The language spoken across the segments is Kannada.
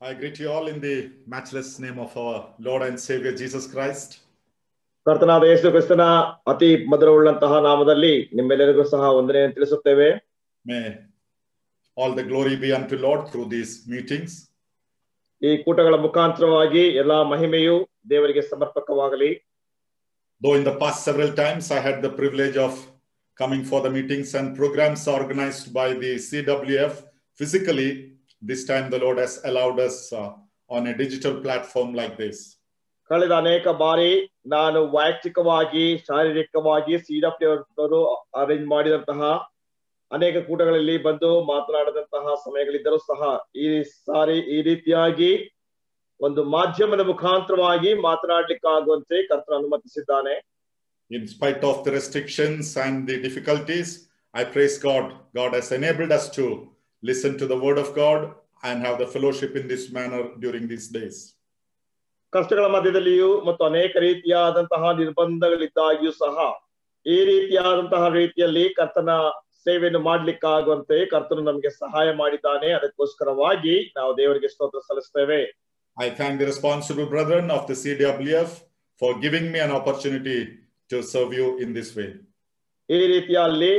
I greet you all in the matchless name of our Lord and Savior Jesus Christ. ಕರ್ತನಾದ ಯೇಸು ಕ್ರಿಸ್ತನ ಅತಿ ಮಧುರವುಳ್ಳಂತಹ ನಾಮದಲ್ಲಿ ನಿಮ್ಮೆಲ್ಲರಿಗೂ ಸಹ ವಂದನೆಯನ್ನು ತಿಳಿಸುತ್ತೇವೆ. May all the glory be unto Lord through these meetings. ಈ ಕೂಟಗಳ ಮುಖಾಂತರವಾಗಿ ಎಲ್ಲಾ ಮಹಿಮೆಯು ದೇವರಿಗೆ ಸಮರ್ಪಕವಾಗಲಿ. Though in the past several times I had the privilege of coming for the meetings and programs organized by the CWF physically, this time the Lord has allowed us on a digital platform like this. ಕಳೆದ ಅನೇಕ ಬಾರಿ ನಾನು ವೈಯಕ್ತಿಕವಾಗಿ ಶಾರೀರಿಕವಾಗಿ CWF ಅರೇಂಜ್ ಮಾಡಿದಂತಹ ಅನೇಕ ಕೂಟಗಳಲ್ಲಿ ಬಂದು ಮಾತನಾಡಿದಂತಹ ಸಮಯಗಳಿದ್ದರೂ ಸಹ ಈ ಸಾರಿ ಈ ರೀತಿಯಾಗಿ ಒಂದು ಮಾಧ್ಯಮದ ಮುಖಾಂತರವಾಗಿ ಮಾತನಾಡಲಿಕ್ಕಾಗುವಂತೆ ಕರ್ತನು ಅನುಮತಿಸಿದ್ದಾನೆ. In spite of the restrictions and the difficulties, I praise God. God has enabled us to listen to the word of God and have the fellowship in this manner during these days. ಕಷ್ಟಗಳ ಮಧ್ಯದಲ್ಲಿಯೂ ಮತ್ತು ಅನೇಕ ರೀತಿಯಾದಂತಹ ನಿರ್ಬಂಧಗಳಿದ್ದಾಗಿಯೂ ಸಹ ಈ ರೀತಿಯಾದಂತಹ ರೀತಿಯಲ್ಲಿ ಕರ್ತನ ಸೇವೆಯನ್ನು ಮಾಡ್ಲಿಕ್ಕಾಗುವಂತೆ ಕರ್ತನು ನಮಗೆ ಸಹಾಯ ಮಾಡಿದ್ದಾನೆ. ಅದಕ್ಕೋಸ್ಕರವಾಗಿ ನಾವು ದೇವರಿಗೆ ಸ್ತೋತ್ರ ಸಲ್ಲಿಸ್ತೇವೆ. I thank the responsible brethren of the CWF for giving me an opportunity to serve you in this way. ಈ ರೀತಿಯಲ್ಲಿ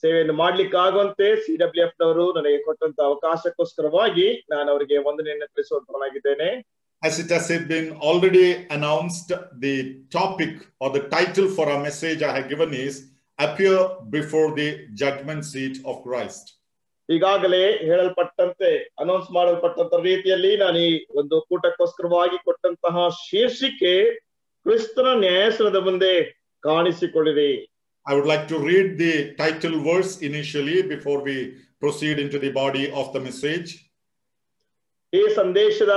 ಸೇವೆಯನ್ನು ಮಾಡ್ಲಿಕ್ಕಾಗುವಂತೆ CWF ನವರು ನನಗೆ ಕೊಟ್ಟಂತ ಅವಕಾಶಕ್ಕೋಸ್ಕರವಾಗಿ ನಾನು ಅವರಿಗೆ ವಂದನೆಯನ್ನು ತಿಳಿಸುವಂತನಾಗಿದ್ದೇನೆ. As it has been already announced, the topic or the title for our message I have given is Appear Before the Judgment Seat of Christ. ಈಗಾಗಲೇ ಹೇಳಲ್ಪಟ್ಟಂತೆ ಅನೌನ್ಸ್ ಮಾಡಲ್ಪಟ್ಟಂತ ರೀತಿಯಲ್ಲಿ ನಾನು ಈ ಒಂದು ಕೂಟಕ್ಕೋಸ್ಕರವಾಗಿ ಕೊಟ್ಟಂತಹ ಶೀರ್ಷಿಕೆ ಕ್ರಿಸ್ತನ ನ್ಯಾಯಾಸನದ ಮುಂದೆ ಕಾಣಿಸಿಕೊಳ್ಳಿರಿ. I would like to read the title verse initially before we proceed into the body of the message. ಈ ಸಂದೇಶದ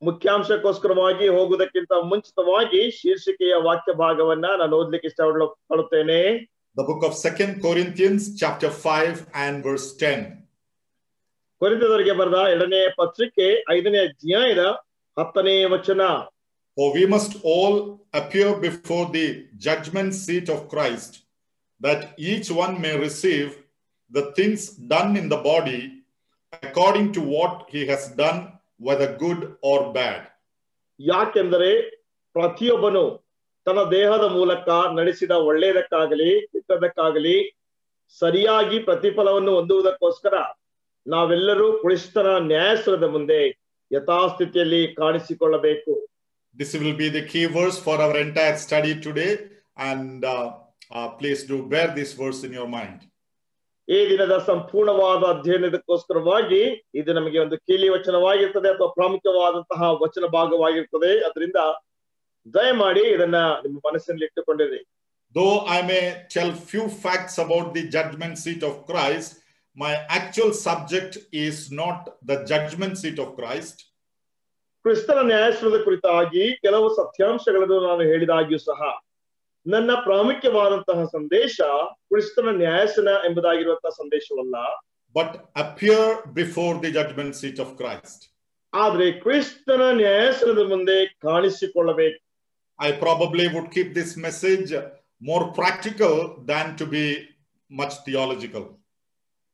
ಮುಖ್ಯಾಂಶಕ್ಕೋಸ್ಕರವಾಗಿ ಹೋಗುವುದಕ್ಕಿಂತ ಮುಂಚಿತವಾಗಿ ಶೀರ್ಷಿಕೆಯ ವಾಕ್ಯ ಭಾಗವನ್ನ ನಾನು ಓದಲಿಕ್ಕೆ ಇಷ್ಟಪಡುತ್ತೇನೆ. The book of 2 Corinthians chapter 5 and verse 10. ಕೊರಿಂಥದವರಿಗೆ ಬರೆದ 2ನೇ ಪತ್ರಿಕೆ 5ನೇ ಅಧ್ಯಾಯದ 10ನೇ ವಚನ. For we must all appear before the judgment seat of Christ, that each one may receive the things done in the body according to what he has done, whether good or bad. ಯಾಕೆಂದರೆ ಪ್ರತಿಯೊಬ್ಬನು ತನ್ನ ದೇಹದ ಮೂಲಕ ನಡೆಸಿದ ಒಳ್ಳೆಯದಕ್ಕಾಗಲಿ ಕೆಟ್ಟದಕ್ಕಾಗಲಿ ಸರಿಯಾಗಿ ಪ್ರತಿಫಲವನ್ನು ಹೊಂದುವುದಕ್ಕೋಸ್ಕರ ನಾವೆಲ್ಲರೂ ಕ್ರಿಸ್ತನ ನ್ಯಾಯಾಸನದ ಮುಂದೆ ಯಥಾಸ್ಥಿತಿಯಲ್ಲಿ ಕಾಣಿಸಿಕೊಳ್ಳಬೇಕು. This will be the key verse for our entire study today, and please do bear this verse in your mind. ಈ ದಿನದ ಸಂಪೂರ್ಣವಾದ ಅಧ್ಯಯನದಕ್ಕೋಸ್ಕರವಾಗಿ ಇದು ನಮಗೆ ಒಂದು ಕೀಲಿ ವಚನವಾಗಿರ್ತದೆ ಅಥವಾ ಪ್ರಾಮುಖ್ಯವಾದಂತಹ ವಚನ ಭಾಗವಾಗಿರ್ತದೆ. ಅದರಿಂದ ದಯಮಾಡಿ ಇದನ್ನ ನಿಮ್ಮ ಮನಸ್ಸಿನಲ್ಲಿ ಇಟ್ಟುಕೊಂಡಿರಿ. Though I may tell few facts about the judgment seat of Christ, my actual subject is not the judgment seat of Christ. ಕ್ರಿಸ್ತನ ನ್ಯಾಯಾಸನದ ಕುರಿತಾಗಿ ಕೆಲವು ಸತ್ಯಾಂಶಗಳನ್ನು ನಾನು ಹೇಳಿದಾಗ್ಯೂ ಸಹ ನನ್ನ ಪ್ರಾಮುಖ್ಯವಾದಂತಹ ಸಂದೇಶ ಕ್ರಿಸ್ತನ ನ್ಯಾಯಾಸನ ಎಂಬುದಾಗಿರುವಂತಹ ಸಂದೇಶವಲ್ಲ. But appear before the judgment seat of Christ. ಆದ್ರೆ ಕ್ರಿಸ್ತನ ನ್ಯಾಯಾಸನದ ಮುಂದೆ ಕಾಣಿಸಿಕೊಳ್ಳಬೇಕು. I probably would keep this message more practical than to be much theological.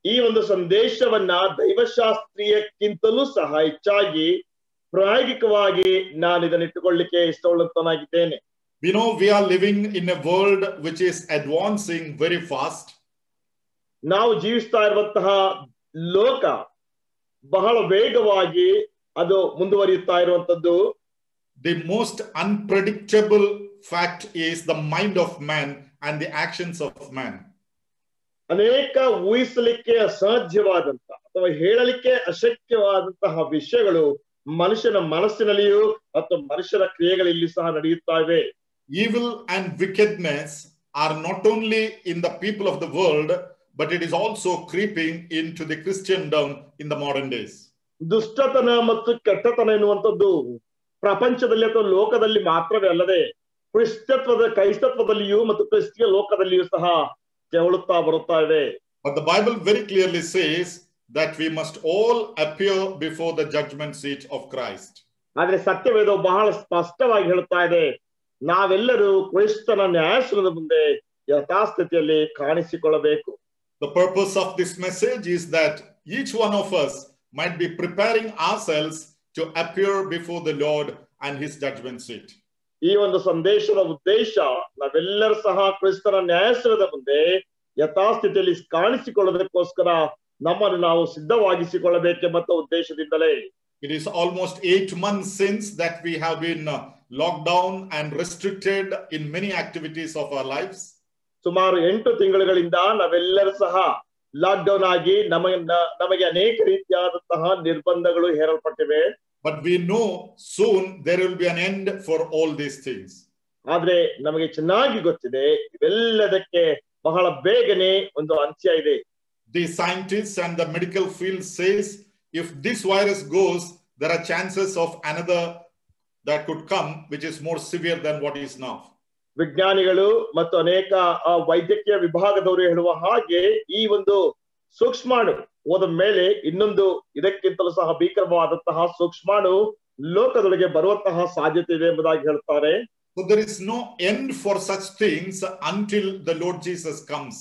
ಈ ಒಂದು ಸಂದೇಶವನ್ನ ದೈವಶಾಸ್ತ್ರೀಯಕ್ಕಿಂತಲೂ ಸಹ ಹೆಚ್ಚಾಗಿ ಪ್ರಾಯೋಗಿಕವಾಗಿ ನಾನು ಇದನ್ನು ಇಟ್ಟುಕೊಳ್ಳಲಿಕ್ಕೆ ಇಷ್ಟವುಳ್ಳಂತನಾಗಿದ್ದೇನೆ. We know we are living in a world which is advancing very fast. ನಾವು ಜೀವಿಸ್ತಾ ಇರುವಂತಹ ಲೋಕ ಬಹಳ ವೇಗವಾಗಿ ಅದು ಮುಂದುವರಿಯುತ್ತಾ ಇರುವಂತದ್ದು. The most unpredictable fact is the mind of man and the actions of man. ಅನೇಕ ಊಹಿಸಲಿಕ್ಕೆ ಅಸಾಧ್ಯವಾದಂತಹ ಅಥವಾ ಹೇಳಲಿಕ್ಕೆ ಅಶಕ್ಯವಾದಂತಹ ವಿಷಯಗಳು ಮನುಷ್ಯನ ಮನಸ್ಸಿನಲ್ಲಿಯೂ ಮತ್ತು ಮನುಷ್ಯನ ಕ್ರಿಯೆಗಳಲ್ಲಿ ಸಹ ನಡೆಯುತ್ತಾ ಇವೆ. Evil and wickedness are not only in the people of the world, but it is also creeping into the Christendom in the modern days. ದುಷ್ಟತನ ಮತ್ತು ಕೆಟ್ಟತನ ಎನ್ನುವಂಥದ್ದು ಪ್ರಪಂಚದಲ್ಲಿ ಅಥವಾ ಲೋಕದಲ್ಲಿ ಮಾತ್ರವೇ ಅಲ್ಲದೆ ಕ್ರೈಸ್ತತ್ವದಲ್ಲಿಯೂ ಮತ್ತು ಕ್ರಿಸ್ತಿಯ ಲೋಕದಲ್ಲಿಯೂ ಸಹ ತೆವಳುತ್ತಾ ಬರುತ್ತಾ ಇವೆ. But the Bible very clearly says that we must all appear before the judgment seat of Christ. ಆದ್ರೆ ಸತ್ಯವೇದವು ಬಹಳ ಸ್ಪಷ್ಟವಾಗಿ ಹೇಳುತ್ತಾ ಇದೆ, ನಾವೆಲ್ಲರೂ ಕ್ರಿಸ್ತನ ನ್ಯಾಯಾಸನದ ಮುಂದೆ ಯಥಾಸ್ಥಿತಿಯಲ್ಲಿ ಕಾಣಿಸಿಕೊಳ್ಳಬೇಕು. The purpose of this message is that each one of us might be preparing ourselves to appear before the Lord and his judgment seat. ಈ ಒಂದು ಸಂದೇಶದ ಉದ್ದೇಶ ನಾವೆಲ್ಲರೂ ಸಹ ಕ್ರಿಸ್ತನ ನ್ಯಾಯಾಸನದ ಮುಂದೆ ಯಥಾಸ್ಥಿತಿಯಲ್ಲಿ ಕಾಣಿಸಿಕೊಳ್ಳೋದಕ್ಕೋಸ್ಕರ ನಮ್ಮನ್ನು ನಾವು ಸಿದ್ಧವಾಗಿಸಿಕೊಳ್ಳಬೇಕೆಂಬ ಉದ್ದೇಶದಿಂದಲೇ. It is almost 8 months since that we have been locked down and restricted in many activities of our lives. ಸುಮಾರು 8 ತಿಂಗಳುಗಳಿಂದ ನಾವೆಲ್ಲರೂ ಸಹ ಲಾಕ್ ಡೌನ್ ಆಗಿ ನಮಗೆ ಅನೇಕ ರೀತಿಯಾದಂತಹ ನಿರ್ಬಂಧಗಳು ಹೇರಲ್ಪಟ್ಟಿವೆ. But we know soon there will be an end for all these things. ಆದ್ರೆ ನಮಗೆ ಚೆನ್ನಾಗಿ ಗೊತ್ತಿದೆ ಇವೆಲ್ಲದಕ್ಕೆ ಬಹಳ ಬೇಗನೆ ಒಂದು ಅಂತ್ಯ ಇದೆ. The scientists and the medical field says if this virus goes, there are chances of another that could come which is more severe than what is now. ವಿಜ್ಞಾನಿಗಳು ಮತ್ತು ಅನೇಕ ವೈದ್ಯಕೀಯ ವಿಭಾಗದವರು ಹೇಳುವ ಹಾಗೆ ಈ ಒಂದು ಸೂಕ್ಷ್ಮಾಣು ಹೋದ ಮೇಲೆ ಇನ್ನೊಂದು ಇದಕ್ಕಿಂತಲೂ ಸಹ ಭೀಕರವಾದಂತಹ ಸೂಕ್ಷ್ಮಾಣು ಲೋಕದೊಳಗೆ ಬರುವಂತಹ ಸಾಧ್ಯತೆ ಇದೆ ಎಂಬುದಾಗಿ ಹೇಳ್ತಾರೆ. So there is no end for such things until the Lord Jesus comes.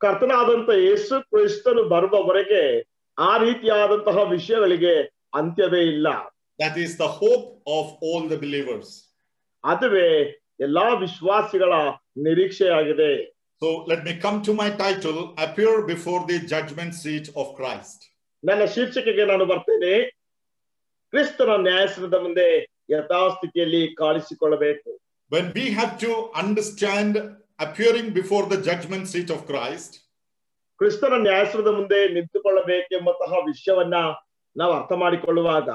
ಕರ್ತನಾದಂತ ಯೇಸು ಕ್ರಿಸ್ತನು ಬರುವವರೆಗೆ ಆ ರೀತಿಯಾದಂತಹ ವಿಷಯಗಳಿಗೆ ಅಂತ್ಯವೇ ಇಲ್ಲ. That is the hope of all the believers. ಅದುವೇ ಎಲ್ಲಾ ವಿಶ್ವಾಸಿಗಳ ನಿರೀಕ್ಷೆಯಾಗಿದೆ. So let me come to my title, appear before the judgment seat of Christ. ನನ್ನ ಶೀರ್ಷಿಕೆಗೆ ನಾನು ಬರ್ತೇನೆ, ಕ್ರಿಸ್ತನ ನ್ಯಾಯಾಸನದ ಮುಂದೆ ಯಥಾಸ್ಥಿತಿಯಲ್ಲಿ ಕಾಣಿಸಿಕೊಳ್ಳಬೇಕು. When we have to understand appearing before the judgment seat of Christ, ಕ್ರಿಸ್ತನ ನ್ಯಾಯಾಸನದ ಮುಂದೆ ನಿಂತುಕೊಳ್ಳಬೇಕೆಂಬಂತಹ ವಿಷಯವನ್ನ ನಾವು ಅರ್ಥ ಮಾಡಿಕೊಳ್ಳುವಾಗ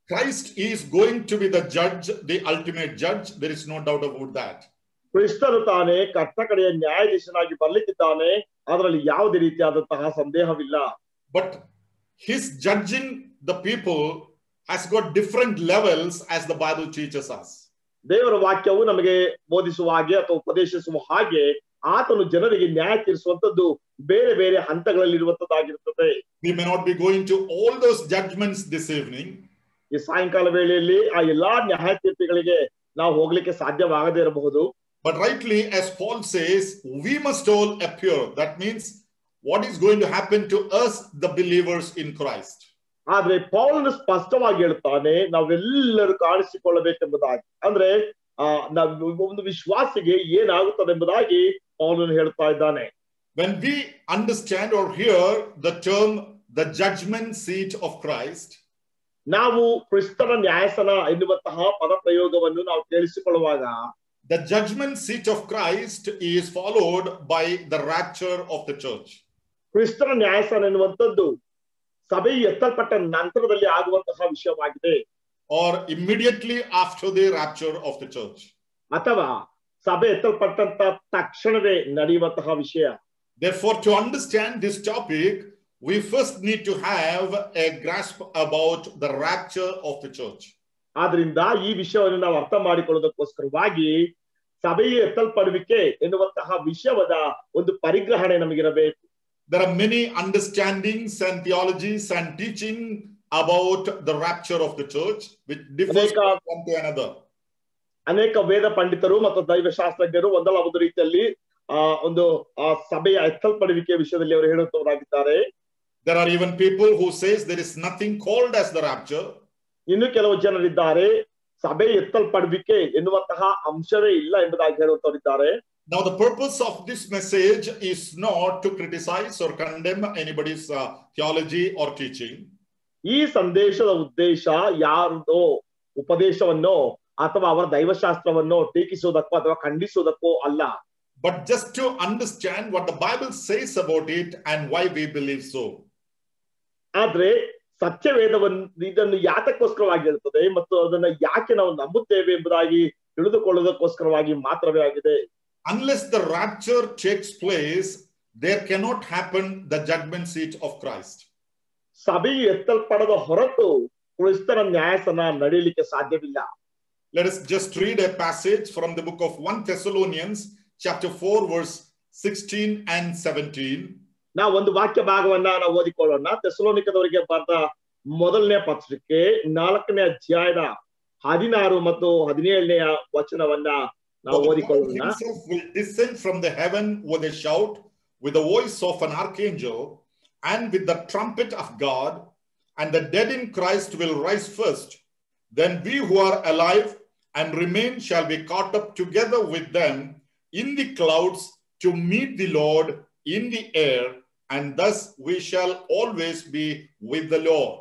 Christ is going to be the judge, the ultimate judge. There is no doubt about that. ಕ್ರಿಸ್ತನು ತಾನೇ ಕರ್ತಕಡೆಯ ನ್ಯಾಯಾಧೀಶನಾಗಿ ಬರ್ಲಿಕ್ಕಿದ್ದಾನೆ, ಅದರಲ್ಲಿ ಯಾವುದೇ ರೀತಿಯಾದಂತಹ ಸಂದೇಹವಿಲ್ಲ. But his judging the people has got different levels as the Bible teaches us. ದೇವರ ವಾಕ್ಯವು ನಮಗೆ ಬೋಧಿಸುವ ಹಾಗೆ ಅಥವಾ ಉಪದೇಶಿಸುವ ಹಾಗೆ ಆತನು ಜನರಿಗೆ ನ್ಯಾಯ ತೀರಿಸುವಂತದ್ದು ಬೇರೆ ಬೇರೆ ಹಂತಗಳಲ್ಲಿ ಇರುವಂತದ್ದಾಗಿರುತ್ತದೆ. We may not be going to all those judgments this evening. ಈ ಸಾಯಂಕಾಲ ವೇಳೆಯಲ್ಲಿ ಆ ಎಲ್ಲಾ ನ್ಯಾಯ ತೀರ್ಪುಗಳಿಗೆ ನಾವು ಹೋಗ್ಲಿಕ್ಕೆ ಸಾಧ್ಯವಾಗದೇ ಇರಬಹುದು. But rightly, as Paul says, we must all appear. That means what is going to happen to us, the believers in Christ. ಆದ್ರೆ ಪೌಲನು ಸ್ಪಷ್ಟವಾಗಿ ಹೇಳ್ತಾನೆ ನಾವೆಲ್ಲರೂ ಕಾಣಿಸಿಕೊಳ್ಳಬೇಕೆಂಬುದಾಗಿ. ಅಂದ್ರೆ ಒಂದು ವಿಶ್ವಾಸಿಗೆ ಏನಾಗುತ್ತದೆ ಎಂಬುದಾಗಿ ಪೌಲನು ಹೇಳ್ತಾ ಇದ್ದಾನೆ. When we understand or hear the term the judgment seat of Christ, ನಾವು ಕ್ರಿಸ್ತನ ನ್ಯಾಯಾಸನ ಎನ್ನುವಂತಹ ಪದ ಪ್ರಯೋಗವನ್ನು ನಾವು ಕೇಳಿಸಿಕೊಳ್ಳುವಾಗ the judgment seat of Christ is followed by the rapture of the church. ಕ್ರಿಸ್ತನ ನ್ಯಾಯಾಸನ ಎನ್ನುವಂಥದ್ದು ಸಭೆ ಎತ್ತಲ್ಪಟ್ಟ ನಂತರದಲ್ಲಿ ಆಗುವಂತಹ ವಿಷಯವಾಗಿದೆ. Or immediately after the rapture of the church. ಅಥವಾ ಸಭೆ ಎತ್ತಲ್ಪಟ್ಟಂತ ತಕ್ಷಣವೇ ನಡೆಯುವಂತಹ ವಿಷಯ. Therefore, to understand this topic, we first need to have a grasp about the rapture of the church. ಆದ್ರಿಂದ ಈ ವಿಷಯವನ್ನು ನಾವು ಅರ್ಥ ಮಾಡಿಕೊಳ್ಳೋದಕ್ಕೋಸ್ಕರವಾಗಿ ಸಭೆಯ ಎತ್ತಲ್ಪಡುವಿಕೆ ಎನ್ನುವಂತಹ ವಿಷಯದ ಒಂದು ಪರಿಗ್ರಹಣೆ ನಮಗಿರಬೇಕು. There are many understandings and theologies and teaching about the rapture of the church, which differs from one to another. ಅನೇಕ ವೇದ ಪಂಡಿತರು ಮತ್ತು ದೈವಶಾಸ್ತ್ರಜ್ಞರು ಒಂದಲ್ಲ ಒಂದು ರೀತಿಯಲ್ಲಿ ಒಂದು ಸಭೆಯ ಎತ್ತಲ್ಪಡುವಿಕೆ ವಿಷಯದಲ್ಲಿ ಅವರು ಹೇಳುತ್ತವರಾಗಿದ್ದಾರೆ. There are even people who says there is nothing called as the rapture. ಇನ್ನು ಕೆಲವು ಜನರಿದ್ದಾರೆ ಸಭೆ ಎತ್ತಲ್ಪಡುವಿಕೆ ಎನ್ನುವಂತಹ ಅಂಶವೇ ಇಲ್ಲ ಎಂಬುದಾಗಿ ಹೇಳುತ್ತವರಿದ್ದಾರೆ. Now the purpose of this message is not to criticize or condemn anybody's theology or teaching. ಈ ಸಂದೇಶದ ಉದ್ದೇಶ ಯಾರದೋ ಉಪದೇಶವನ್ನೋ ಅಥವಾ ಅವರ ದೈವಶಾಸ್ತ್ರವನ್ನೋ ಟೀಕಿಸುವುದಕ್ಕೋ ಅಥವಾ ಖಂಡಿಸುವುದಕ್ಕೋ ಅಲ್ಲ. But just to understand what the Bible says about it and why we believe so. ಆದ್ರೆ ಸತ್ಯವೇದವನ್ನು ಇದನ್ನು ಯಾತಕ್ಕೋಸ್ಕರವಾಗಿ ಹೇಳ್ತದೆ ಮತ್ತು ಅದನ್ನ ಯಾಕೆ ನಾವು ನಂಬುತ್ತೇವೆ ಎಂಬುದಾಗಿ ತಿಳಿದುಕೊಳ್ಳುವುದಕ್ಕೋಸ್ಕರವಾಗಿ ಮಾತ್ರವೇ ಆಗಿದೆ. Unless the rapture takes place, there cannot happen the judgment seat of Christ. ಸಭೆಯು ಎತ್ತಲ್ಪಡದ ಹೊರತು ಕ್ರಿಸ್ತನ ನ್ಯಾಯಾಸನ ನಡೆಯಲಿಕ್ಕೆ ಸಾಧ್ಯವಿಲ್ಲ. Let us just read a passage from the book of 1 Thessalonians chapter 4 verse 16 and 17. ನಾವು ಒಂದು ವಾಕ್ಯ ಭಾಗವನ್ನ ನಾವು ಓದಿಕೊಳ್ಳೋಣ. ಥೆಸಲೋನಿಕದವರಿಗೆ ಬರೆದ ಮೊದಲನೇ ಪತ್ರಿಕೆ 4ನೇ ಅಧ್ಯಾಯದ 16 ಮತ್ತು 17ನೇ ವಚನವನ್ನ ನಾವು ಓದಿಕೊಳ್ಳೋಣ. Himself will descend from the heaven with a shout, with the voice of an archangel, and with the trumpet of God, and the dead in Christ will rise first. Then we who are alive and remain shall be caught up together with them in the clouds to meet the Lord in the air, and thus we shall always be with the Lord.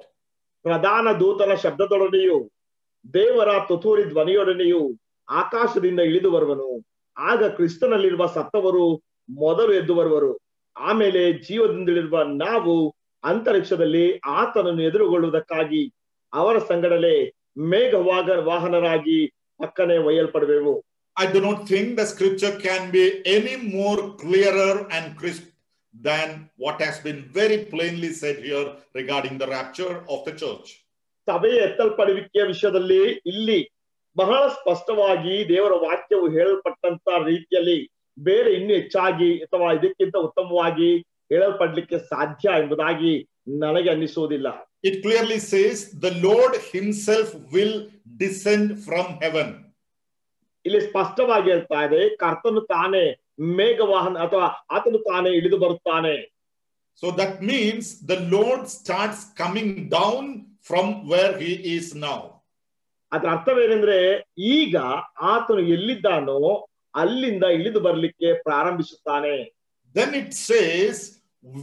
ಪ್ರಧಾನ ದೂತನ ಶಬ್ದದೊಡನೆಯೂ ದೇವರ ತುತ್ತೂರಿ ಧ್ವನಿಯೊಡನೆಯೂ ಆಕಾಶದಿಂದ ಇಳಿದು ಬರುವನು. ಆಗ ಕ್ರಿಸ್ತನಲ್ಲಿರುವ ಸತ್ತವರು ಮೊದಲು ಎದ್ದು ಬರುವರು. ಆಮೇಲೆ ಜೀವದಿಂದಿಳಿರುವ ನಾವು ಅಂತರಿಕ್ಷದಲ್ಲಿ ಆತನನ್ನು ಎದುರುಗೊಳ್ಳುವುದಕ್ಕಾಗಿ ಅವರ ಸಂಗಡಲೇ ವಾಹನರಾಗಿ ಪಕ್ಕನೆ ಒಯ್ಯಲ್ಪಡುವೆವು. I do not think the scripture can be any more clearer and crisp than what has been very plainly said here regarding the rapture of the church. ಸಭೆಯ ಎತ್ತಲ್ಪಡುವಿಕೆಯ ವಿಷಯದಲ್ಲಿ ಇಲ್ಲಿ ಬಹಳ ಸ್ಪಷ್ಟವಾಗಿ ದೇವರ ವಾಕ್ಯವು ಹೇಳಲ್ಪಟ್ಟಂತ ರೀತಿಯಲ್ಲಿ ಬೇರೆ ಇನ್ನೂ ಹೆಚ್ಚಾಗಿ ಅಥವಾ ಇದಕ್ಕಿಂತ ಉತ್ತಮವಾಗಿ ಹೇಳಲ್ಪಡ್ಲಿಕ್ಕೆ ಸಾಧ್ಯ ಎಂಬುದಾಗಿ ನನಗೆ ಅನ್ನಿಸುವುದಿಲ್ಲ. It clearly says the Lord himself will descend from heaven. ಇಲ್ಲಿ ಸ್ಪಷ್ಟವಾಗಿ ಹೇಳ್ತಾ ಇದೆ ಕರ್ತನು ತಾನೇ ಮೇಘವಾಹನ ಅಥವಾ ಆತನು ತಾನೇ ಇಳಿದು ಬರುತ್ತಾನೆ. So that means the Lord starts coming down from where he is now. ಅದರ ಅರ್ಥವೇನೆಂದ್ರೆ ಈಗ ಆತನು ಎಲ್ಲಿದ್ದಾನೋ ಅಲ್ಲಿಂದ ಇಳಿದು ಬರಲಿಕ್ಕೆ ಪ್ರಾರಂಭಿಸುತ್ತಾನೆ. Then it says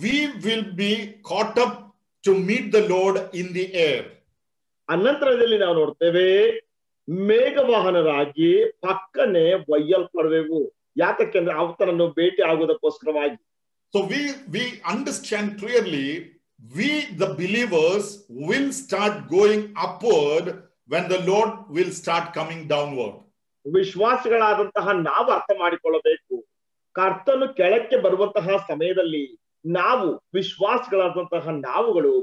we will be caught up to meet the Lord in the air. ಅನಂತರದಲ್ಲಿ ನಾವು ನೋಡ್ತೇವೆ ಮೇಘವಾಹನರಾಗಿ ಪಕ್ಕನೆ ಒಯ್ಯಲ್ಪಡುವೆವು. ಯಾಕಂದ್ರೆ ಆತನನ್ನು ಭೇಟಿ ಆಗುವುದಕ್ಕೋಸ್ಕರವಾಗಿ. So we understand clearly we the believers will start going upward when the Lord will start coming downward. ವಿಶ್ವಾಸಿಗಳಾದಂತಹ ನಾವು ಅರ್ಥ ಮಾಡಿಕೊಳ್ಳಬೇಕು ಕರ್ತನು ಕೆಳಕ್ಕೆ ಬರುವಂತಹ ಸಮಯದಲ್ಲಿ ನಾವು ವಿಶ್ವಾಸಿಗಳಾದಂತಹ ನಾವುಗಳು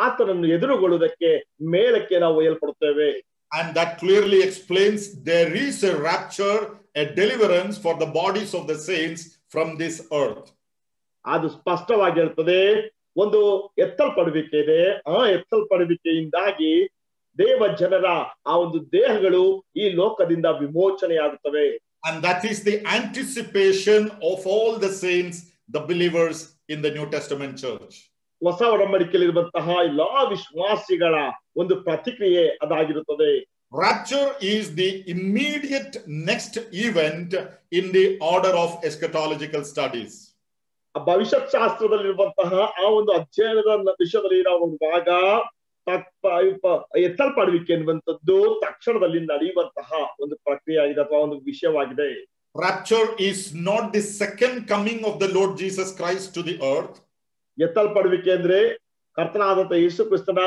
ಆತನನ್ನು ಎದುರುಗೊಳ್ಳುವುದಕ್ಕೆ ಮೇಲಕ್ಕೆ ನಾವು ಒಯ್ಯಲ್ಪಡುತ್ತೇವೆ. And that clearly explains there is a rapture, a deliverance for the bodies of the saints from this earth. ಅದು ಸ್ಪಷ್ಟವಾಗಿ ಹೇಳ್ತದೆ ಒಂದು ಎತ್ತಲ್ಪಡುವಿಕೆ ಇದೆ. ಆ ಎತ್ತಲ್ಪಡುವಿಕೆಯಿಂದಾಗಿ ದೇವ ಜನರ ಆ ಒಂದು ದೇಹಗಳು ಈ ಲೋಕದಿಂದ ವಿಮೋಚನೆಯಾಗುತ್ತವೆ. And that is the anticipation of all the saints, the believers in the New Testament church. ಹೊಸ ಒಡಂಬಡಿಕೆಯಲ್ಲಿರುವಂತಹ ಎಲ್ಲಾ ವಿಶ್ವಾಸಿಗಳ ಒಂದು ಪ್ರತಿಕ್ರಿಯೆ ಅದಾಗಿರುತ್ತದೆ. Rapture is the immediate next event in the order of eschatological studies. ಭವಿಷ್ಯತ್ ಶಾಸ್ತ್ರದಲ್ಲಿರುವಂತಹ ಆ ಒಂದು ಅಧ್ಯಯನದ ವಿಷಯದಲ್ಲಿ ನಾವು ನೋಡುವಾಗ ಎತ್ತಲ್ಪಡುವಿಕೆ ಎನ್ನುವಂಥದ್ದು ತಕ್ಷಣದಲ್ಲಿ ನಡೆಯುವಂತಹ ಒಂದು ಪ್ರಕ್ರಿಯೆ ಆಗಿದೆ ಅಥವಾ ಒಂದು ವಿಷಯವಾಗಿದೆ. Rapture is not the second coming of the Lord Jesus Christ to the earth. ಎತ್ತಲ್ಪಡುವಿಕೆ ಅಂದ್ರೆ ಕರ್ತನಾದಂತ ಯೇಸು ಕ್ರಿಸ್ತನ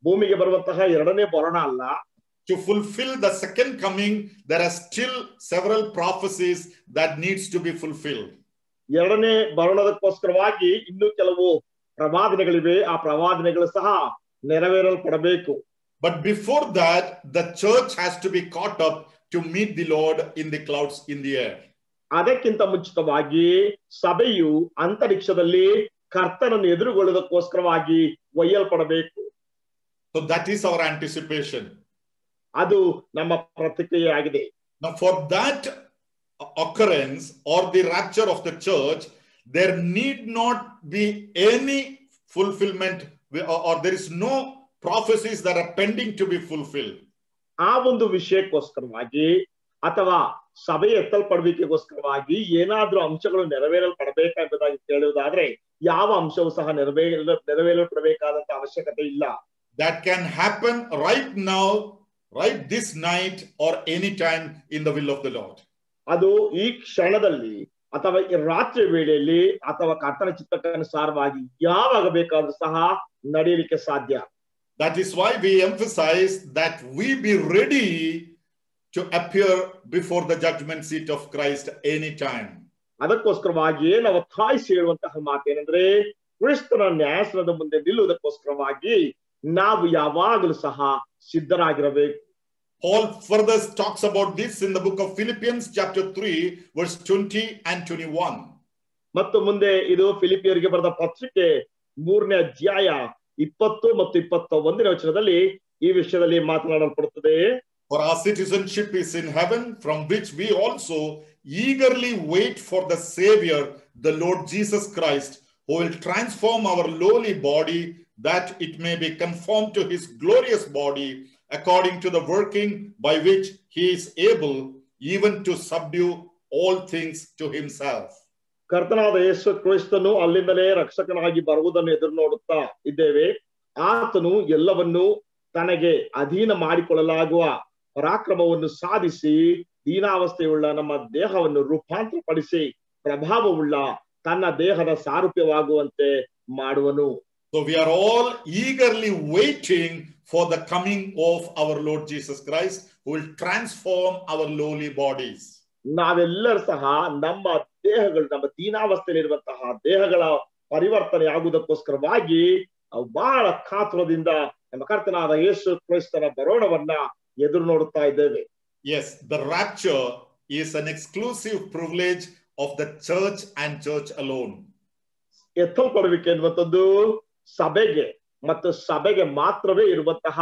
ಭೂಮಿಗೆ ಬರುವಂತಹ ಎರಡನೇ ಬರೋಣ ಅಲ್ಲ. To fulfill the second coming, there are still several prophecies that needs to be fulfilled. ಎರಡನೇ ಬರೋಣದಕ್ಕೋಸ್ಕರವಾಗಿ ಇನ್ನೂ ಕೆಲವು ಪ್ರವಾದನೆಗಳಿವೆ. ಆ ಪ್ರವಾದನೆಗಳು ಸಹ ನೆರವೇರಲ್ಪಡಬೇಕು. But before that, the church has to be caught up to meet the Lord in the clouds in the air. ಅದಕ್ಕಿಂತ ಮುಂಚಿತವಾಗಿ ಸಭೆಯು ಅಂತರಿಕ್ಷದಲ್ಲಿ ಕರ್ತನನ್ನು ಎದುರುಗೊಳ್ಳುವುದಕ್ಕೋಸ್ಕರವಾಗಿ ಒಯ್ಯಲ್ಪಡಬೇಕು. So that is our anticipation. ಅದು ನಮ್ಮ ಪ್ರತಿಕ್ರಿಯೆ ಆಗಿದೆ. Now for that occurrence or the rapture of the church, there need not be any fulfillment or there is no prophecies that are pending to be fulfilled. ಆ ಒಂದು ವಿಷಯಕ್ಕೋಸ್ಕರವಾಗಿ ಅಥವಾ ಸಭೆಯ ಎತ್ತಲ್ಪಡುವಿಕೆಗೋಸ್ಕರವಾಗಿ ಏನಾದ್ರೂ ಅಂಶಗಳು ನೆರವೇರಲ್ಪಡಬೇಕೆಂಬುದಾಗಿ ಕೇಳುವುದಾದ್ರೆ ಯಾವ ಅಂಶವೂ ಸಹ ನೆರವೇರಲ್ಪಡಬೇಕಾದಂತ ಅವಶ್ಯಕತೆ ಇಲ್ಲ. That can happen right now, right this night or any time in the will of the Lord. ಅದು ಈ ಕ್ಷಣದಲ್ಲಿ ಅಥವಾ ಈ ರಾತ್ರಿ ವೇಳೆಯಲ್ಲಿ ಅಥವಾ ಕರ್ತನ ಚಿತ್ತಕ್ಕನುಸಾರವಾಗಿ ಯಾವಾಗ ಬೇಕಾದ್ರೂ ಸಹ ನಡೆಯಲಿಕ್ಕೆ ಸಾಧ್ಯ. That is why we emphasize that we be ready to appear before the judgment seat of Christ anytime. ಅದಕ್ಕೋಸ್ಕರವಾಗಿ ನಾವು ಒತ್ತಾಯಿಸಿ ಹೇಳುವಂತಹ ಮಾತೇನೆಂದ್ರೆ ಕ್ರಿಸ್ತನ ನ್ಯಾಯಾಸನದ ಮುಂದೆ ನಿಲ್ಲುವುದಕ್ಕೋಸ್ಕರವಾಗಿ ನಾವು ಯಾವಾಗಲೂ ಸಹ ಸಿದ್ಧರಾಗಿರಬೇಕು. Paul further talks about this in the book of Philippians chapter 3 verse 20 and 21. ಮತ್ತು ಮುಂದೆ ಇದು ಫಿಲಿಪಿಯರಿಗೆ ಬರೆದ ಪತ್ರಿಕೆ 3ನೇ ಅಧ್ಯಾಯ 20 ಮತ್ತು 21ನೇ ವಚನದಲ್ಲಿ ಈ ವಿಷಯದಲ್ಲಿ ಮಾತನಾಡಲ್ಪಡುತ್ತದೆ. For our citizenship is in heaven, from which we also eagerly wait for the Savior, the Lord Jesus Christ, who will transform our lowly body that it may be conformed to his glorious body, according to the working by which he is able even to subdue all things to himself. ಕರ್ತನಾದ ಯೇಸು ಕ್ರಿಸ್ತನು ಅಲ್ಲಿಂದಲೇ ರಕ್ಷಕನಾಗಿ ಬರುವುದನ್ನು ಎದುರು ನೋಡುತ್ತಾ ಇದ್ದೇವೆ. ಆತನು ಎಲ್ಲವನ್ನು ತನಗೆ ಅಧೀನ ಮಾಡಿಕೊಳ್ಳಲಾಗುವ ಪರಾಕ್ರಮವನ್ನು ಸಾಧಿಸಿ ದೀನಾವಸ್ಥೆಯುಳ್ಳ ನಮ್ಮ ದೇಹವನ್ನು ರೂಪಾಂತರಪಡಿಸಿ ಪ್ರಭಾವವುಳ್ಳ ತನ್ನ ದೇಹದ ಸಾರೂಪ್ಯವಾಗುವಂತೆ ಮಾಡುವನು. So we are all eagerly waiting for the coming of our Lord Jesus Christ, who will transform our lowly bodies. ನಾವೆಲ್ಲರೂ ಸಹ ನಮ್ಮ ದೇಹಗಳು, ನಮ್ಮ ದೀನಾವಸ್ಥೆಯಲ್ಲಿರುವಂತಹ ದೇಹಗಳ ಪರಿವರ್ತನೆ ಆಗುವುದಕ್ಕೋಸ್ಕರವಾಗಿ ಬಹಳ ಕಾತುರದಿಂದ ನಮ್ಮ ಕರ್ತನಾದ ಯೇಸು ಕ್ರಿಸ್ತನ ಬರೋಣವನ್ನ ಎದುರು ನೋಡುತ್ತಾ ಇದ್ದೇವೆ. Yes, the rapture is an exclusive privilege of the church and church alone. ಎತ್ತಲ್ಪಡುವಿಕೆ ಎನ್ನುವಂಥದ್ದು ಸಭೆಗೆ ಮತ್ತು ಸಭೆಗೆ ಮಾತ್ರವೇ ಇರುವಂತಹ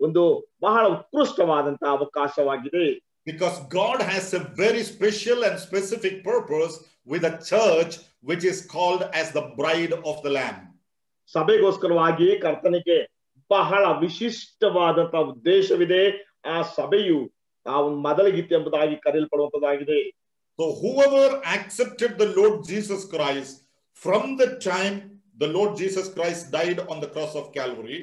ಒಂದು ಬಹಳ ಉತ್ಕೃಷ್ಟವಾದಂತಹ ಅವಕಾಶವಾಗಿದೆ. Because God has a very special and specific purpose with a church which is called as the bride of the Lamb. ಸಭೆಗೋಸ್ಕರವಾಗಿ ಕರ್ತನಿಗೆ ಬಹಳ ವಿಶಿಷ್ಟವಾದಂತಹ ಉದ್ದೇಶವಿದೆ. ಆ ಸಭೆಯು ಆ ಮೊದಲಗಿತ್ತಿ ಎಂಬುದಾಗಿ ಕರೆಯಲ್ಪಡುವಂತದ್ದಾಗಿದೆ. So whoever accepted the Lord Jesus Christ from the time the Lord Jesus Christ died on the cross of Calvary,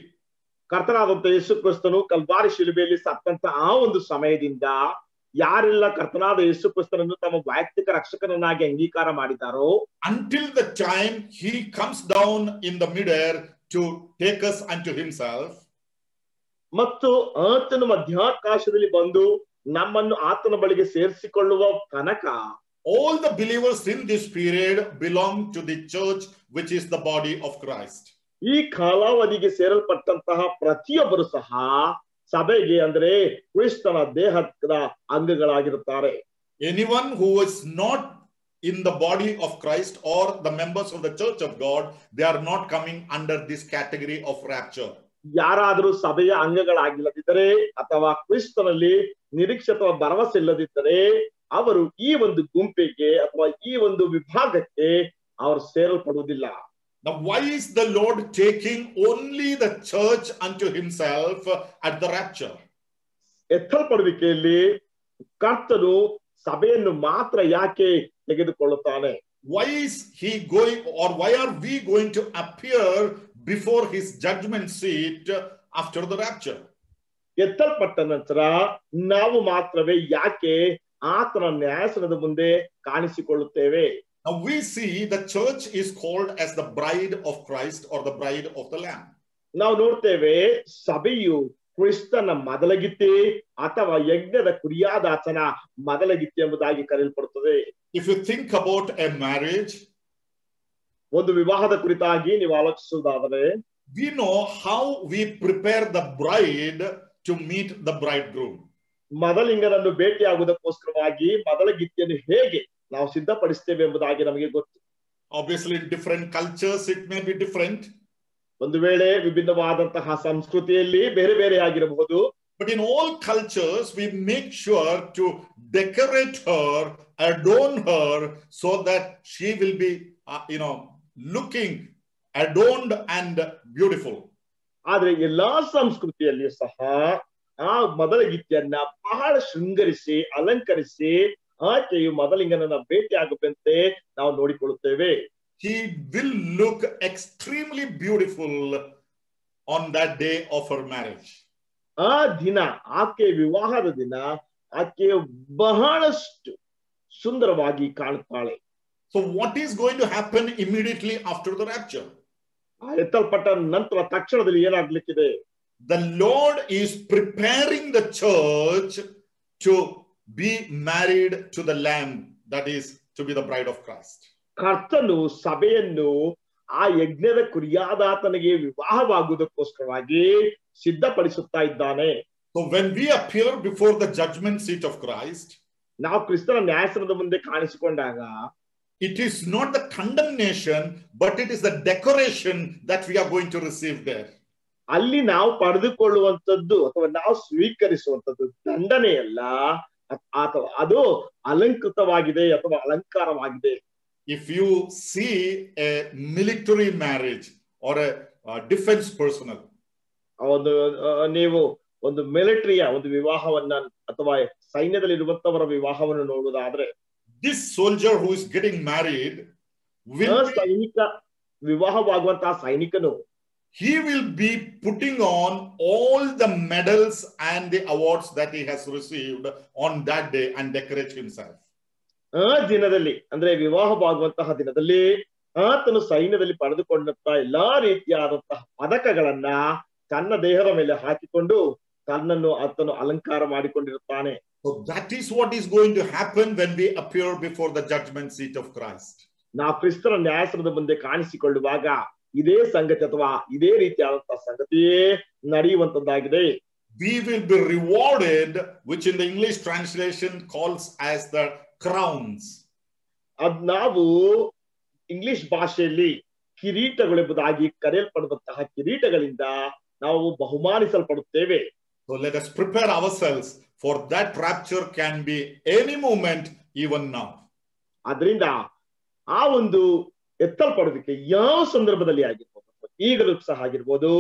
ಕರ್ತನಾದಂತ ಯೇಸು ಕ್ರಿಸ್ತನು ಕಲ್ವಾರಿ ಶಿಲುಬೆಯಲ್ಲಿ ಸತ್ತಂತ ಆ ಒಂದು ಸಮಯದಿಂದ ಯಾರೆಲ್ಲ ಕರ್ತನಾದ ಯೇಸು ಕ್ರಿಸ್ತನನ್ನು ತಮ್ಮ ವೈಯಕ್ತಿಕ ರಕ್ಷಕನನ್ನಾಗಿ ಅಂಗೀಕಾರ ಮಾಡಿದಾರೋ, until the time he comes down in the midair to take us unto himself, ಮತ್ತು ಆತನು ಮಧ್ಯಾಕಾಶದಲ್ಲಿ ಬಂದು ನಮ್ಮನ್ನು ಆತನ ಬಳಿಗೆ ಸೇರಿಸಿಕೊಳ್ಳುವ ತನಕ all the believers in this period belong to the church, which is the body of Christ. ಈ ಕಾಲಾವಧಿಗೆ ಸೇರಲ್ಪಟ್ಟಂತಹ ಪ್ರತಿಯೊಬ್ಬರು ಸಹ ಸಭೆಗೆ ಅಂದ್ರೆ ಕ್ರಿಸ್ತನ ದೇಹದ ಅಂಗಗಳಾಗಿರುತ್ತಾರೆ. Anyone who is not in the body of Christ or the members of the church of God, they are not coming under this category of rapture. ಯಾರಾದರೂ ಸಭೆಯ ಅಂಗಗಳಾಗಿಲ್ಲದಿದ್ದರೆ ಅಥವಾ ಕ್ರಿಸ್ತನಲ್ಲಿ ನಿರೀಕ್ಷೆ ಅಥವಾ ಭರವಸೆ ಇಲ್ಲದಿದ್ದರೆ ಅವರು ಈ ಒಂದು ಗುಂಪಿಗೆ ಅಥವಾ ಈ ಒಂದು ವಿಭಾಗಕ್ಕೆ ಅವರು ಸೇರಲ್ಪಡುವುದಿಲ್ಲ. Now, why is the Lord taking only the church unto himself at the rapture? ಎತ್ತಲ್ಪಡುವಿಕೆಯಲ್ಲಿ ಕರ್ತನು ಸಭೆಯನ್ನು ಮಾತ್ರ ಯಾಕೆ ತೆಗೆದುಕೊಳ್ಳುತ್ತಾನೆ? Why is he going, or why are we going to appear before his judgment seat after the rapture? ಎತ್ತಲ್ಪಟ್ಟ ನಂತರ ನಾವು ಮಾತ್ರವೇ ಯಾಕೆ ಆತನ ನ್ಯಾಯಾಸನದ ಮುಂದೆ ಕಾಣಿಸಿಕೊಳ್ಳುತ್ತೇವೆ? Now we see the church is called as the bride of Christ or the bride of the Lamb. ನಾವು ನೋಡ್ತೇವೆ ಸಭೆಯು ಕ್ರಿಸ್ತನ ಮೊದಲಗಿತ್ತಿ ಅಥವಾ ಯಜ್ಞದ ಕುರಿಯಾದಾತನ ಮೊದಲಗಿತ್ತಿ ಎಂಬುದಾಗಿ ಕರೆಯಲ್ಪಡುತ್ತದೆ. If you think about a marriage, ಒಂದು ವಿವಾಹದ ಕುರಿತಾಗಿ ನೀವು ಆಲೋಚಿಸುವುದಾದರೆ, we know how we prepare the bride to meet the bridegroom. ಮೊದಲಿಂಗನನ್ನು ಭೇಟಿಯಾಗುವುದಕ್ಕೋಸ್ಕರವಾಗಿ ಮೊದಲಗಿತ್ತಿಯನ್ನು ಹೇಗೆ ನಾವು ಸಿದ್ಧಪಡಿಸ್ತೇವೆ ಎಂಬುದಾಗಿ ನಮಗೆ ಗೊತ್ತು. Obviously in different cultures it may be different. ಒಂದು ವೇಳೆ ವಿಭಿನ್ನವಾದಂತಹ ಸಂಸ್ಕೃತಿಯಲ್ಲಿ ಬೇರೆ ಬೇರೆ ಆಗಿರಬಹುದು. But in all cultures we make sure to decorate her, adorn her, so that she will be looking adorned and beautiful. ಆದ್ರೆ ಎಲ್ಲಾ ಸಂಸ್ಕೃತಿಯಲ್ಲಿಯೂ ಸಹ ಆ ಮೊದಲಗಿತ್ತಿಯನ್ನ ಬಹಳ ಶೃಂಗರಿಸಿ ಅಲಂಕರಿಸಿ ಆಕೆಯು ಮೊದಲಿಂಗನನ್ನ ಭೇಟಿಯಾಗುವಂತೆ ನಾವು ನೋಡಿಕೊಳ್ಳುತ್ತೇವೆ. He will look extremely beautiful on that day of her marriage. ಆ ದಿನ ಆಕೆ ವಿವಾಹದ ದಿನ ಆಕೆಯು ಬಹಳಷ್ಟು ಸುಂದರವಾಗಿ ಕಾಣುತ್ತಾಳೆ. So what is going to happen immediately after the rapture? ಎತ್ತಲ್ಪಟ್ಟ ನಂತರ ತಕ್ಷಣದಲ್ಲಿ ಏನಾಗ್ಲಿಕ್ಕಿದೆ? The Lord is preparing the church to be married to the Lamb, that is to be the bride of Christ. ಕರ್ತನು ಸಭೆಯನ್ನು ಆ ಯಜ್ಞದ ಕುರಿಯಾದಾತನಿಗೆ ವಿವಾಹವಾಗುವುದಕ್ಕೋಸ್ಕರವಾಗಿ ಸಿದ್ಧಪಡಿಸುತ್ತಾ ಇದ್ದಾನೆ. So when we appear before the judgment seat of Christ, ನಾವು ಕ್ರಿಸ್ತನ ನ್ಯಾಯಾಸನದ ಮುಂದೆ ಕಾಣಿಸಿಕೊಂಡಾಗ it is not the condemnation, but it is the decoration that we are going to receive there. ಅಲ್ಲಿ ನಾವು ಪಡೆದುಕೊಳ್ಳುವಂಥದ್ದು ಅಥವಾ ನಾವು ಸ್ವೀಕರಿಸುವಂಥದ್ದು ದಂಡನೆಯಲ್ಲ, ಅಥವಾ ಅದು ಅಲಂಕೃತವಾಗಿದೆ ಅಥವಾ ಅಲಂಕಾರವಾಗಿದೆ. If you see a military marriage or defense personnel. ಒಂದು ನೀವು ಒಂದು ಮಿಲಿಟರಿಯ ಒಂದು ವಿವಾಹವನ್ನ ಅಥವಾ ಸೈನ್ಯದಲ್ಲಿ ಇರುವಂತವರ ವಿವಾಹವನ್ನು ನೋಡುವುದಾದ್ರೆ, this soldier who is getting married will ಸೈನಿಕ ವಿವಾಹವಾಗುವಂತಹ ಸೈನಿಕನು, he will be putting on all the medals and the awards that he has received on that day and decorate himself. ಆ ದಿನದಲ್ಲಿ ಅಂದ್ರೆ ವಿವಾಹವಾಗುವಂತಹ ದಿನದಲ್ಲಿ ಆತನು ಸೈನ್ಯದಲ್ಲಿ ಪಡೆದುಕೊಂಡಂತಹ ಎಲ್ಲಾ ರೀತಿಯಾದಂತಹ ಪದಕಗಳನ್ನ ತನ್ನ ದೇಹದ ಮೇಲೆ ಹಾಕಿಕೊಂಡು ತನ್ನನ್ನು ಆತನು ಅಲಂಕಾರ ಮಾಡಿಕೊಂಡಿರುತ್ತಾನೆ. So that is what is going to happen when we appear before the judgment seat of Christ. ನಾವು ಕ್ರಿಸ್ತನ ನ್ಯಾಯಾಸನದ ಮುಂದೆ ಕಾಣಿಸಿಕೊಳ್ಳುವಾಗ ಇದೇ ಸಂಗತಿ ಅಥವಾ ಇದೇ ರೀತಿಯಾದಂತಹ ಸಂಗತಿಯೇ ನಡೆಯುವಂತದ್ದಾಗಿದೆ. We will be rewarded, which in the English translation calls as the crowns. ಅದ್ ನಾವು ಇಂಗ್ಲಿಷ್ ಭಾಷೆಯಲ್ಲಿ ಕಿರೀಟಗಳೆಂಬುದಾಗಿ ಕರೆಯಲ್ಪಡುವಂತಹ ಕಿರೀಟಗಳಿಂದ ನಾವು ಬಹುಮಾನಿಸಲ್ಪಡುತ್ತೇವೆ. So let us prepare ourselves, for that rapture can be any moment, even now. ಅದರಿಂದ ಆ ಒಂದು ಎತ್ತಲ್ಪಡೋದಕ್ಕೆ ಯಾವ ಸಂದರ್ಭದಲ್ಲಿ ಆಗಿರ್ಬೋದು, ಈಗಲೂ ಸಹ ಆಗಿರ್ಬೋದು,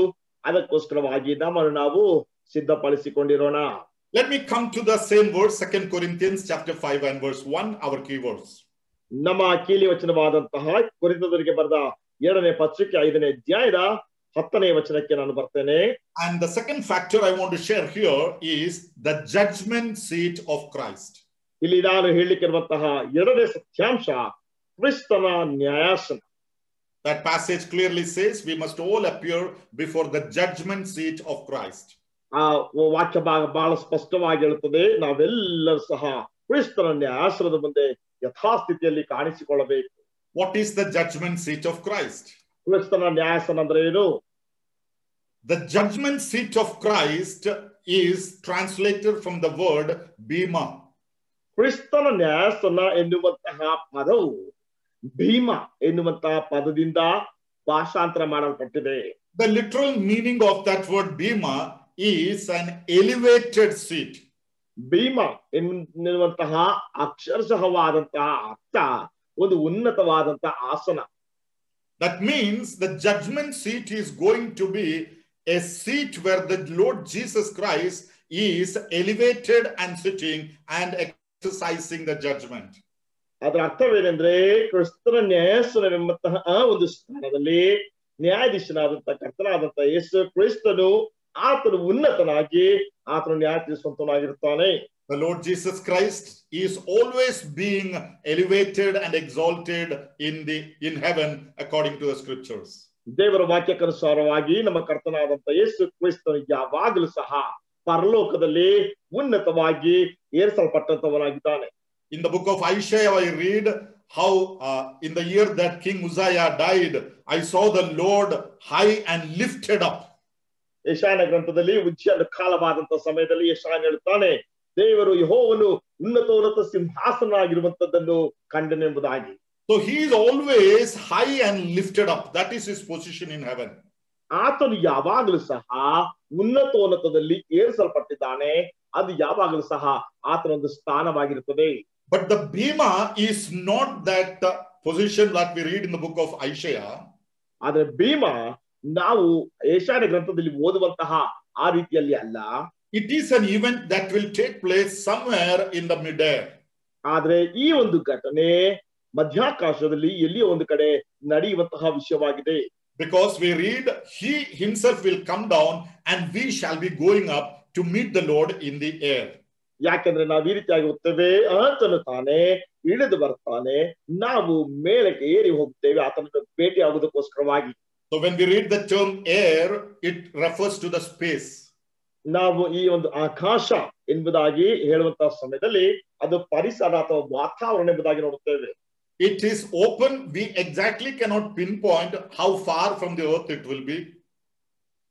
ಅದಕ್ಕೋಸ್ಕರವಾಗಿ ನಮ್ಮನ್ನು ನಾವು ಸಿದ್ಧಪಡಿಸಿಕೊಂಡಿರೋಣ. Let me come to the same verse, 2 Corinthians chapter 5 and verse 1, our key verse. ನಮ್ಮ ಕೀಲಿ ವಚನವಾದಂತಹ ಕೊರಿಂಥದವರಿಗೆ ಬರೆದ 2ನೇ ಪತ್ರಿಕೆ 5ನೇ ಅಧ್ಯಾಯದ 10ನೇ ವಚನಕ್ಕೆ ನಾನು ಬರ್ತೇನೆ. And the second factor I want to share here is the judgment seat of Christ. ಇಲ್ಲಿ ನಾನು ಹೇಳಲಿಕ್ಕಿರುವಂತಹ 2ನೇ ಸತ್ಯಾಂಶ ಕ್ರಿಸ್ತನ ನ್ಯಾಯಾಸನ. That passage clearly says we must all appear before the judgment seat of Christ. ಆ ವಾಕ್ಯ ಬಹಳ ಸ್ಪಷ್ಟವಾಗಿ ಹೇಳುತ್ತದೆ, ನಾವೆಲ್ಲರೂ ಸಹ ಕ್ರಿಸ್ತನ ನ್ಯಾಯಾಸನದ ಮುಂದೆ ಯಥಾಸ್ಥಿತಿಯಲ್ಲಿ ಕಾಣಿಸಿಕೊಳ್ಳಬೇಕು. What is the judgment seat of Christ? ಕ್ರಿಸ್ತನ ನ್ಯಾಯಾಸನ ಅಂದ್ರೆ ಏನು? The judgment seat of Christ is translated from the word bima. ಕ್ರಿಸ್ತನ ನ್ಯಾಯಾಸನ ಎನ್ನುವಂತಹ ಪದವು ಭೀಮ ಎನ್ನುವಂತಹ ಪದದಿಂದ ಭಾಷಾಂತರ ಮಾಡಲ್ಪಟ್ಟಿದೆ. The literal meaning of that word bima is an elevated seat. Bhima ಎನ್ನುವಂತಹ ಅಕ್ಷರಶಃವಾದಂತಹ ಅರ್ಥ ಒಂದು ಉನ್ನತವಾದಂತಹ ಆಸನ. That means the judgment seat is going to be a seat where the Lord Jesus Christ is elevated and sitting and exercising the judgment. ಅದರ ಅರ್ಥವೇನೆಂದ್ರೆ ಕ್ರಿಸ್ತನ ನ್ಯಾಯಾಸನವೆಂಬಂತಹ ಆ ಒಂದು ಸ್ಥಾನದಲ್ಲಿ ನ್ಯಾಯಾಧೀಶನಾದಂತಹ ಕರ್ತನಾದಂತಹ ಯೇಸು ಕ್ರಿಸ್ತನು ಆತನು ಉನ್ನತನಾಗಿ ಆತನು ನ್ಯಾಯ ತೀರಿಸುವಂತನಾಗಿರುತ್ತಾನೆ. The Lord Jesus Christ is always being elevated and exalted in heaven according to the scriptures. ದೇವರ ವಾಕ್ಯಕ್ಕನುಸಾರವಾಗಿ ನಮ್ಮ ಕರ್ತನಾದಂತಹ ಯೇಸು ಕ್ರಿಸ್ತನು ಯಾವಾಗಲೂ ಸಹ ಪರಲೋಕದಲ್ಲಿ ಉನ್ನತವಾಗಿ ಏರಿಸಲ್ಪಟ್ಟಂತವನಾಗಿದ್ದಾನೆ. In the book of Isaiah, I read how in the year that King Uzziah died, I saw the Lord high and lifted up. ಯೆಶಾಯನ ಗ್ರಂಥದಲ್ಲಿ ಉಜ್ಜೀಯನ ಕಾಲವಾದಂತಹ ಸಮಯದಲ್ಲಿ ಯೆಶಾಯನ ಹೇಳುತ್ತಾನೆ, ದೇವರು ಯೆಹೋವನು ಉನ್ನತ ಸಿಂಹಾಸನವಾಗಿರುವಂತದ್ದನ್ನು ಕಂಡನೆಂಬುದಾಗಿ. So he is always high and lifted up. That is his position in heaven. ಆತನು ಯಾವಾಗಲೂ ಸಹ ಉನ್ನತೋನ್ನತದಲ್ಲಿ ಏರಿಸಲ್ಪಟ್ಟಿದ್ದಾನೆ. ಅದು ಯಾವಾಗಲೂ ಸಹ ಆತನ ಒಂದು ಸ್ಥಾನವಾಗಿರುತ್ತದೆ. But the bima is not that position that we read in the book of Isaiah. ಆದ್ರೆ ಭೀಮ ನಾವು ಯೆಶಾಯನ ಗ್ರಂಥದಲ್ಲಿ ಓದುವಂತಹ ಆ ರೀತಿಯಲ್ಲಿ ಅಲ್ಲ. It is an event that will take place somewhere in the midair. ಆದ್ರೆ ಈ ಒಂದು ಘಟನೆ ಮಧ್ಯಾಕಾಶದಲ್ಲಿ ಎಲ್ಲಿಯೋ ಒಂದು ಕಡೆ ನಡೆಯುವಂತಹ ವಿಷಯವಾಗಿದೆ. Because we read, he himself will come down and we shall be going up to meet the Lord in the air. ಯಾಕೆಂದ್ರೆ ನಾವು ಈ ರೀತಿಯಾಗಿ ಹೋಗ್ತೇವೆ, ಆತನು ತಾನೇ ಇಳಿದು ಬರ್ತಾನೆ, ನಾವು ಮೇಲಕ್ಕೆ ಏರಿ ಹೋಗ್ತೇವೆ ಆತನನ್ನು ಭೇಟಿ ಆಗುವುದಕ್ಕೋಸ್ಕರವಾಗಿ. So when we read the term air, it refers to the space. ನಾವು ಈ ಒಂದು ಆಕಾಶ ಎಂಬುದಾಗಿ ಹೇಳುವಂತಹ ಸಮಯದಲ್ಲಿ ಅದು ಪರಿಸರ ಅಥವಾ ವಾತಾವರಣ ಎಂಬುದಾಗಿ ನೋಡುತ್ತೇವೆ. It is open. We exactly cannot pinpoint how far from the earth it will be.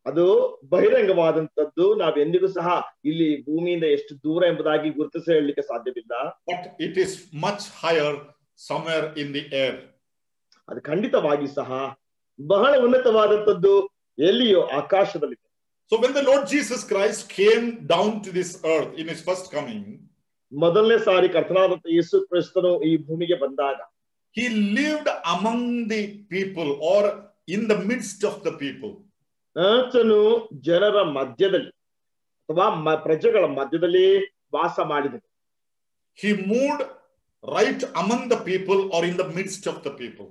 ಅದು ಬಹಿರಂಗವಾದಂತದ್ದು. ನಾವು ಎಂದಿಗೂ ಸಹ ಇಲ್ಲಿ ಭೂಮಿಯಿಂದ ಎಷ್ಟು ದೂರ ಎಂಬುದಾಗಿ ಗುರುತಿಸಿ ಹೇಳಲಿಕ್ಕೆ ಸಾಧ್ಯವಿಲ್ಲ. But it is much higher somewhere in the air. ಅದು ಖಂಡಿತವಾಗಿ ಸಹ ಬಹಳ ಉನ್ನತವಾದಂತದ್ದು ಎಲ್ಲಿಯೋ ಆಕಾಶದಲ್ಲಿ. So when the Lord Jesus Christ came down to this earth in his first coming, ಮೊದಲನೇ ಸಾರಿ ಕರ್ತನಾದಂತ ಯೇಸು ಕ್ರಿಸ್ತನು ಈ ಭೂಮಿಗೆ ಬಂದಾಗ, he lived among the people, or in the midst of the people. ಆತನು ಜನರ ಮಧ್ಯದಲ್ಲಿ ಅಥವಾ ಪ್ರಜೆಗಳ ಮಧ್ಯದಲ್ಲಿ ವಾಸ ಮಾಡಿದನು. He moved right among the people or in the midst of the people.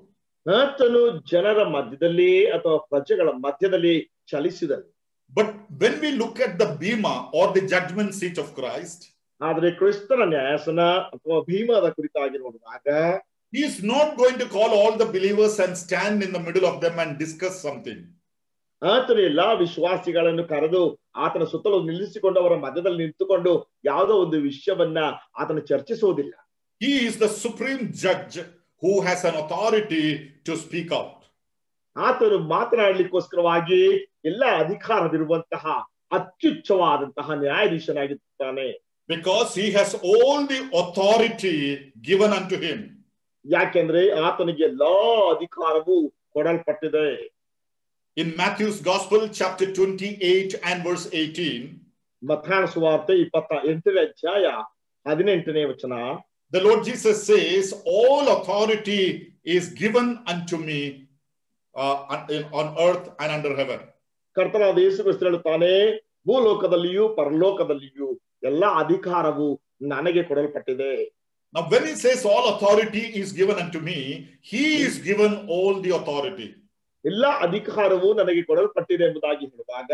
ಆತನು ಜನರ ಮಧ್ಯದಲ್ಲಿ ಅಥವಾ ಪ್ರಜೆಗಳ ಮಧ್ಯದಲ್ಲಿ ಚಲಿಸಿದನು. But when we look at the bema or the judgment seat of Christ, ಆದರೆ ಕ್ರಿಸ್ತನ ನ್ಯಾಯಾಸನ ಅಥವಾ ಭೀಮದ ಕುರಿತಾಗಿ ನೋಡಿದಾಗ, he is not going to call all the believers and stand in the middle of them and discuss something. ಆತನು ಎಲ್ಲಾ ವಿಶ್ವಾಸಿಗಳನ್ನು ಕರೆದು ಆತನ ಸುತ್ತಲೂ ನಿಲ್ಲಿಸಿಕೊಂಡು ಅವರ ಮಧ್ಯದಲ್ಲಿ ನಿಂತುಕೊಂಡು ಯಾವುದೋ ಒಂದು ವಿಷಯವನ್ನ ಆತನು ಚರ್ಚಿಸುವುದಿಲ್ಲ. He is the supreme judge who has an authority to speak out. ಆತನು ಮಾತನಾಡಲಿಕ್ಕೋಸ್ಕರವಾಗಿ ಎಲ್ಲ ಅಧಿಕಾರವಿರುವಂತಹ ಅತ್ಯುಚ್ಚವಾದಂತಹ ನ್ಯಾಯಾಧೀಶನಾಗಿದ್ದಾನೆ. Because he has all the authority given unto him. ಯಾಕೆಂದ್ರೆ ಆತನಿಗೆ ಎಲ್ಲಾ ಅಧಿಕಾರವು ಕೊಡಲ್ಪಟ್ಟಿದೆ. In Matthew's Gospel, chapter 28 and verse 18, ಮತ್ತಾಯನ ಸುವಾರ್ತೆ 28ನೇ ಅಧ್ಯಾಯ 18ನೇ ವಚನ, the Lord Jesus says, all authority is given unto me on earth and under heaven. ಕರ್ತನಾದ ಯೇಸು ಕ್ರಿಸ್ತನು ಹೇಳುತ್ತಾನೆ, ಭೂಲೋಕದಲ್ಲಿಯೂ ಪರಲೋಕದಲ್ಲಿಯೂ ಎಲ್ಲಾ ಅಧಿಕಾರವು ನನಗೆ ಕೊಡಲ್ಪಟ್ಟಿದೆ. Now when he says all authority is given unto me, he is given all the authority. ಎಲ್ಲಾ ಅಧಿಕಾರವು ನನಗೆ ಕೊಡಲ್ಪಟ್ಟಿದೆ ಎಂಬುದಾಗಿ ಹೇಳಿದಾಗ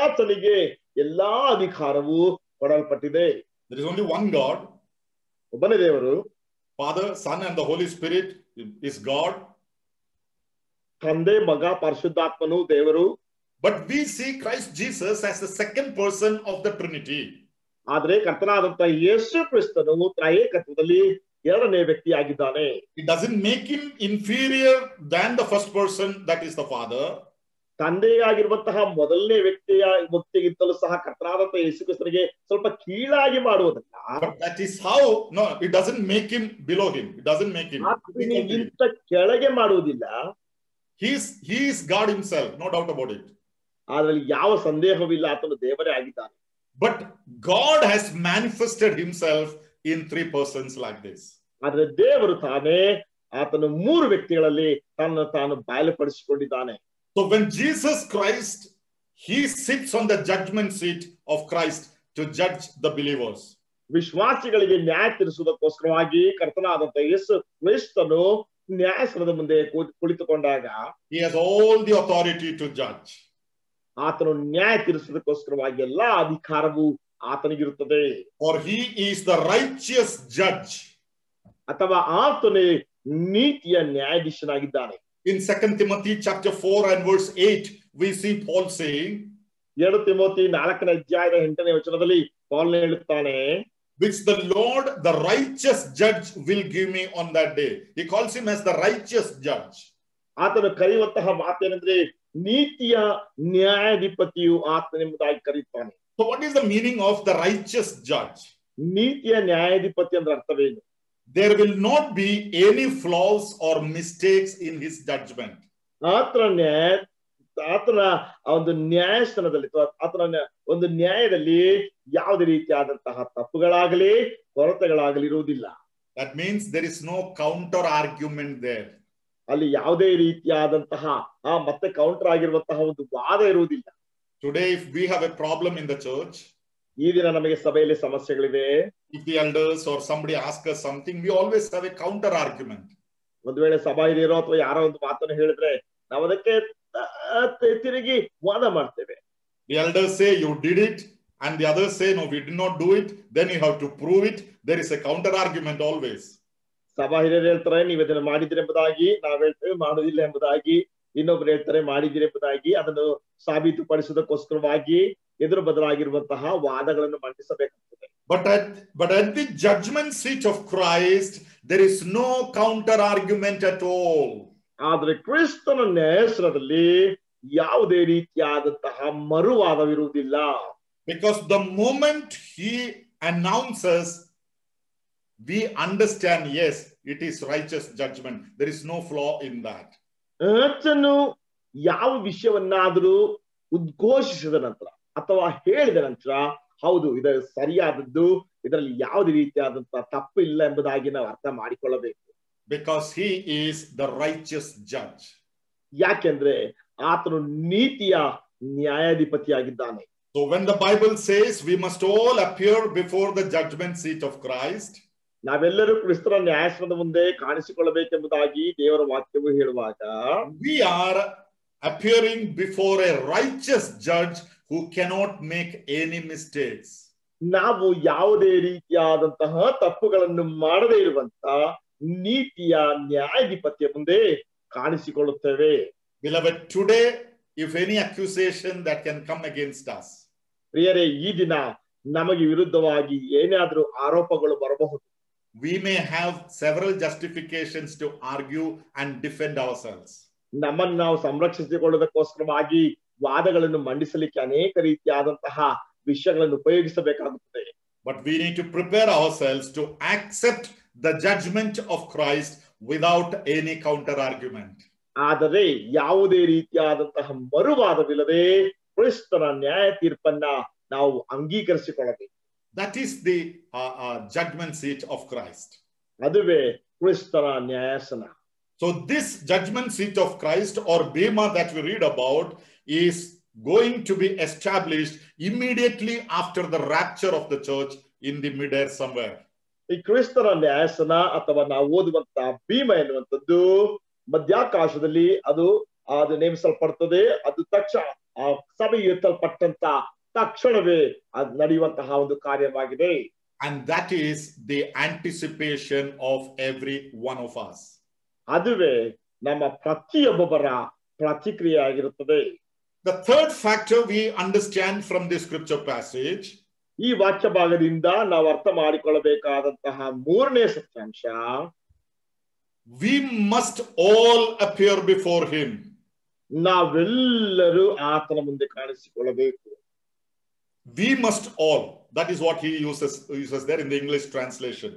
ಆತನಿಗೆ ಎಲ್ಲಾ ಅಧಿಕಾರವು ಕೊಡಲ್ಪಟ್ಟಿದೆ. There is only one God. ಒಬ್ಬನೇ ದೇವರು. Father, Son and the Holy Spirit is God. ತಂದೆ, ಮಗ, ಪರಿಶುದ್ಧಾತ್ಮನು ದೇವರು. But we see Christ Jesus as the second person of the Trinity. ಆದ್ರೆ ಕರ್ತನಾದಂತಹ ಯೇಸು ಕ್ರಿಸ್ತನು ತ್ರೈಏಕತ್ವದಲ್ಲಿ ಎರಡನೇ ವ್ಯಕ್ತಿಯಾಗಿದ್ದಾನೆ. It doesn't make him inferior than the first person, that is the Father. ತಂದೆಯಾಗಿರುವಂತಹ ಮೊದಲನೇ ವ್ಯಕ್ತಿಗಿಂತಲೂ ಸಹ ಕರ್ತನಾದಂತಹ ಯೇಸು ಕ್ರಿಸ್ತನಿಗೆ ಸ್ವಲ್ಪ ಕೀಳಾಗಿ ಮಾಡುವುದಲ್ಲ. But that is how, no, it doesn't make him below him. It doesn't make him. ಇಂಥ ಕೆಳಗೆ ಮಾಡುವುದಿಲ್ಲ. He is God himself, no doubt about it. ಅದರಲ್ಲಿ ಯಾವ ಸಂದೇಹವಿಲ್ಲ, ಆತನು ದೇವರೇ ಆಗಿದ್ದಾನೆ. But God has manifested himself in three persons like this. ಆದ್ರೆ ದೇವರು ತಾನೇ ಆತನು ಮೂರು ವ್ಯಕ್ತಿಗಳಲ್ಲಿ ತನ್ನ ತಾನು ಬಯಲುಪಡಿಸಿಕೊಂಡಿದ್ದಾನೆ. So when Jesus Christ, he sits on the judgment seat of Christ to judge the believers. ವಿಶ್ವಾಸಿಗಳಿಗೆ ನ್ಯಾಯ ತೀರಿಸುವುದಕ್ಕೋಸ್ಕರವಾಗಿ ಕರ್ತನಾದಂತಹ ಯೇಸು ಕ್ರಿಸ್ತನು ನ್ಯಾಯಾಸನದ ಮುಂದೆ ಕುಳಿತುಕೊಂಡಾಗ, he has all the authority to judge. ಆತನು ನ್ಯಾಯ ತೀರಿಸುವುದಕ್ಕೋಸ್ಕರವಾಗಿ ಎಲ್ಲಾ ಅಧಿಕಾರವು ಆತನಿಗಿರುತ್ತದೆ. For he is the righteous judge. ಅಥವಾ ಆತನೇ ನೀತಿಯ ನ್ಯಾಯಾಧೀಶನಾಗಿದ್ದಾನೆ. In 2 Timothy chapter 4 and verse 8, we see Paul saying, 2 Timothy 4ನೇ ಅಧ್ಯಾಯದ 8ನೇ ವಚನದಲ್ಲಿ ಪೌಲ್ ಹೇಳುತ್ತಾನೆ, which the Lord, the righteous judge, will give me on that day. He calls him as the righteous judge. ಆತನು ಕರೆಯುವಂತಹ ಮಾತೇನೆಂದ್ರೆ ನೀತಿಯ ನ್ಯಾಯಾಧಿಪತಿಯು ಆತನೆಂಬುದಾಗಿ ಕರೆಯುತ್ತಾನೆ. So what is the meaning of the righteous judge? ನೀತಿಯ ನ್ಯಾಯಾಧಿಪತಿ ಅಂದ್ರೆ ಅರ್ಥವೇನು? There will not be any flaws or mistakes in his judgment. ಆತನ ಒಂದು ನ್ಯಾಯಸ್ಥಾನದಲ್ಲಿ ಆತನ ಒಂದು ನ್ಯಾಯದಲ್ಲಿ ಯಾವುದೇ ರೀತಿಯಾದಂತಹ ತಪ್ಪುಗಳಾಗಲಿ ಕೊರತೆಗಳಾಗಲಿ ಇರುವುದಿಲ್ಲ. That means there is no counter argument there. ಅಲ್ಲಿ ಯಾವುದೇ ರೀತಿಯಾದಂತಹ ಮತ್ತೆ ಕೌಂಟರ್ ಆಗಿರುವಂತಹ ಒಂದು ವಾದ ಇರುವುದಿಲ್ಲ. Today if we have a problem in the church, ಈ ದಿನ ನಮಗೆ ಸಭೆಯಲ್ಲಿ ಸಮಸ್ಯೆಗಳಿವೆ. if the elders or somebody asks us something, we always have a counter argument. ಒಂದು ವೇಳೆ ಸಭಾ ಹಿರಿಯರೋ ಅಥವಾ ಯಾರೋ ಒಂದು ಮಾತನ್ನು ಹೇಳಿದ್ರೆ ನಾವು ಅದಕ್ಕೆ ತಿರುಗಿ ವಾದ ಮಾಡ್ತೇವೆ. The elders say you did it and the others say no, we did not do it. Then you have to prove it. There is a counter argument always. ಸಭಾ ಹಿರಿಯರು ಹೇಳ್ತಾರೆ ನೀವು ಇದನ್ನು ಮಾಡಿದಿರಿ ಎಂಬುದಾಗಿ, ನಾವು ಹೇಳ್ತೇವೆ ಮಾಡುವುದಿಲ್ಲ ಎಂಬುದಾಗಿ, ಇನ್ನೊಬ್ರು ಹೇಳ್ತಾರೆ ಮಾಡಿದಿರಿ ಎಂಬುದಾಗಿ. ಅದನ್ನು ಸಾಬೀತುಪಡಿಸುವುದಕ್ಕೋಸ್ಕರವಾಗಿ ಎದುರು ಬದಲಾಗಿರುವಂತಹ ವಾದಗಳನ್ನು ಮಂಡಿಸಬೇಕಾಗುತ್ತದೆ. But at the judgment seat of Christ, there is no counter argument at all. ಆದ್ರೆ ಕ್ರಿಸ್ತನ ನ್ಯಾಯಾಸನದಲ್ಲಿ ಯಾವುದೇ ರೀತಿಯಾದಂತಹ ಮರುವಾದವಿರುವುದಿಲ್ಲ. Because the moment he announces, we understand, yes, it is righteous judgment. There is no flaw in that. ಆತನು ಯಾವ ವಿಷಯವನ್ನಾದರೂ ಉದ್ಘೋಷಿಸಿದ ನಂತರ ಅಥವಾ ಹೇಳಿದ ನಂತರ, ಹೌದು ಇದು ಸರಿಯಾದದ್ದು, ಇದರಲ್ಲಿ ಯಾವುದೇ ರೀತಿಯಾದಂತಹ ತಪ್ಪು ಇಲ್ಲ ಎಂಬುದಾಗಿ ನಾವು ಅರ್ಥ ಮಾಡಿಕೊಳ್ಳಬೇಕು. Because he is the righteous judge. ಯಾಕೆಂದ್ರೆ ಆತನು ನೀತಿಯ ನ್ಯಾಯಾಧಿಪತಿಯಾಗಿದ್ದಾನೆ. So when the Bible says we must all appear before the judgment seat of Christ, ನಾವೆಲ್ಲರೂ ಕ್ರಿಸ್ತನ ನ್ಯಾಯಾಸನದ ಮುಂದೆ ಕಾಣಿಸಿಕೊಳ್ಳಬೇಕೆಂಬುದಾಗಿ ದೇವರ ವಾಕ್ಯವು ಹೇಳುವಾಗ, we are appearing before a righteous judge who cannot make any mistakes. ನಾವು ಯಾವುದೇ ರೀತಿಯಾದಂತಹ ತಪ್ಪುಗಳನ್ನು ಮಾಡದೇ ಇರುವಂತ ನೀತಿಯ ನ್ಯಾಯಾಧಿಪತಿಯ ಮುಂದೆ ಕಾಣಿಸಿಕೊಳ್ಳುತ್ತೇವೆ. Beloved, today, if any accusation that can come against us, ಪ್ರಿಯರೇ, ಈ ದಿನ ನಮಗೆ ವಿರುದ್ಧವಾಗಿ ಏನಾದರೂ ಆರೋಪಗಳು ಬರಬಹುದು. we may have several justifications to argue and defend ourselves. ನಮ್ಮನ್ನು ನಾವು ಸಂರಕ್ಷಿಸಿಕೊಳ್ಳುವುದಕ್ಕೋಸ್ಕರವಾಗಿ ವಾದಗಳನ್ನು ಮಂಡಿಸಲಿಕ್ಕೆ ಅನೇಕ ರೀತಿಯಾದಂತಹ ವಿಷಯಗಳನ್ನು ಉಪಯೋಗಿಸಬೇಕಾಗುತ್ತದೆ. But we need to prepare ourselves to accept the judgment of Christ without any counter argument. ಆದರೆ ಯಾವುದೇ ರೀತಿಯಾದಂತಹ ಮರುವಾದವಿಲ್ಲದೆ ಕ್ರಿಸ್ತನ ನ್ಯಾಯ ತೀರ್ಪನ್ನ ನಾವು ಅಂಗೀಕರಿಸಿಕೊಳ್ಳಬೇಕು. That is the judgment seat of Christ. ಅದುವೇ ಕ್ರಿಸ್ತನ ನ್ಯಾಯಾಸನ. So this judgment seat of Christ, or Bema, that we read about is going to be established immediately after the rapture of the church in the midair somewhere. ಈ ಕ್ರಿಸ್ತನ ನ್ಯಾಯಾಸನ ಅಥವಾ ನಾವು ಓದುವಂತ ಭೀಮ ಎನ್ನುವಂಥದ್ದು ಮಧ್ಯಾಕಾಶದಲ್ಲಿ ಅದು ನೇಮಿಸಲ್ಪಡ್ತದೆ. ಅದು ತಕ್ಷಣ ಸಭೆ ಎತ್ತಲ್ಪಟ್ಟಂತ ತಕ್ಷಣವೇ ಅದು ನಡೆಯುವಂತಹ ಒಂದು ಕಾರ್ಯವಾಗಿದೆ. And that is the anticipation of every one of us. ಅದುವೇ ನಮ್ಮ ಪ್ರತಿಯೊಬ್ಬರ ಪ್ರತಿಕ್ರಿಯೆ ಆಗಿರುತ್ತದೆ. The third factor we understand from this scripture passage, ಈ ವಾಕ್ಯ ಭಾಗದಿಂದ ನಾವು ಅರ್ಥ ಮಾಡಿಕೊಳ್ಳಬೇಕಾದಂತಹ ಮೂರನೇ ಸತ್ಯಾಂಶ, we must all appear before him. ನಾವೆಲ್ಲರೂ ಆತನ ಮುಂದೆ ಕಾಣಿಸಿಕೊಳ್ಳಬೇಕು. We must all. That is what he uses there in the English translation.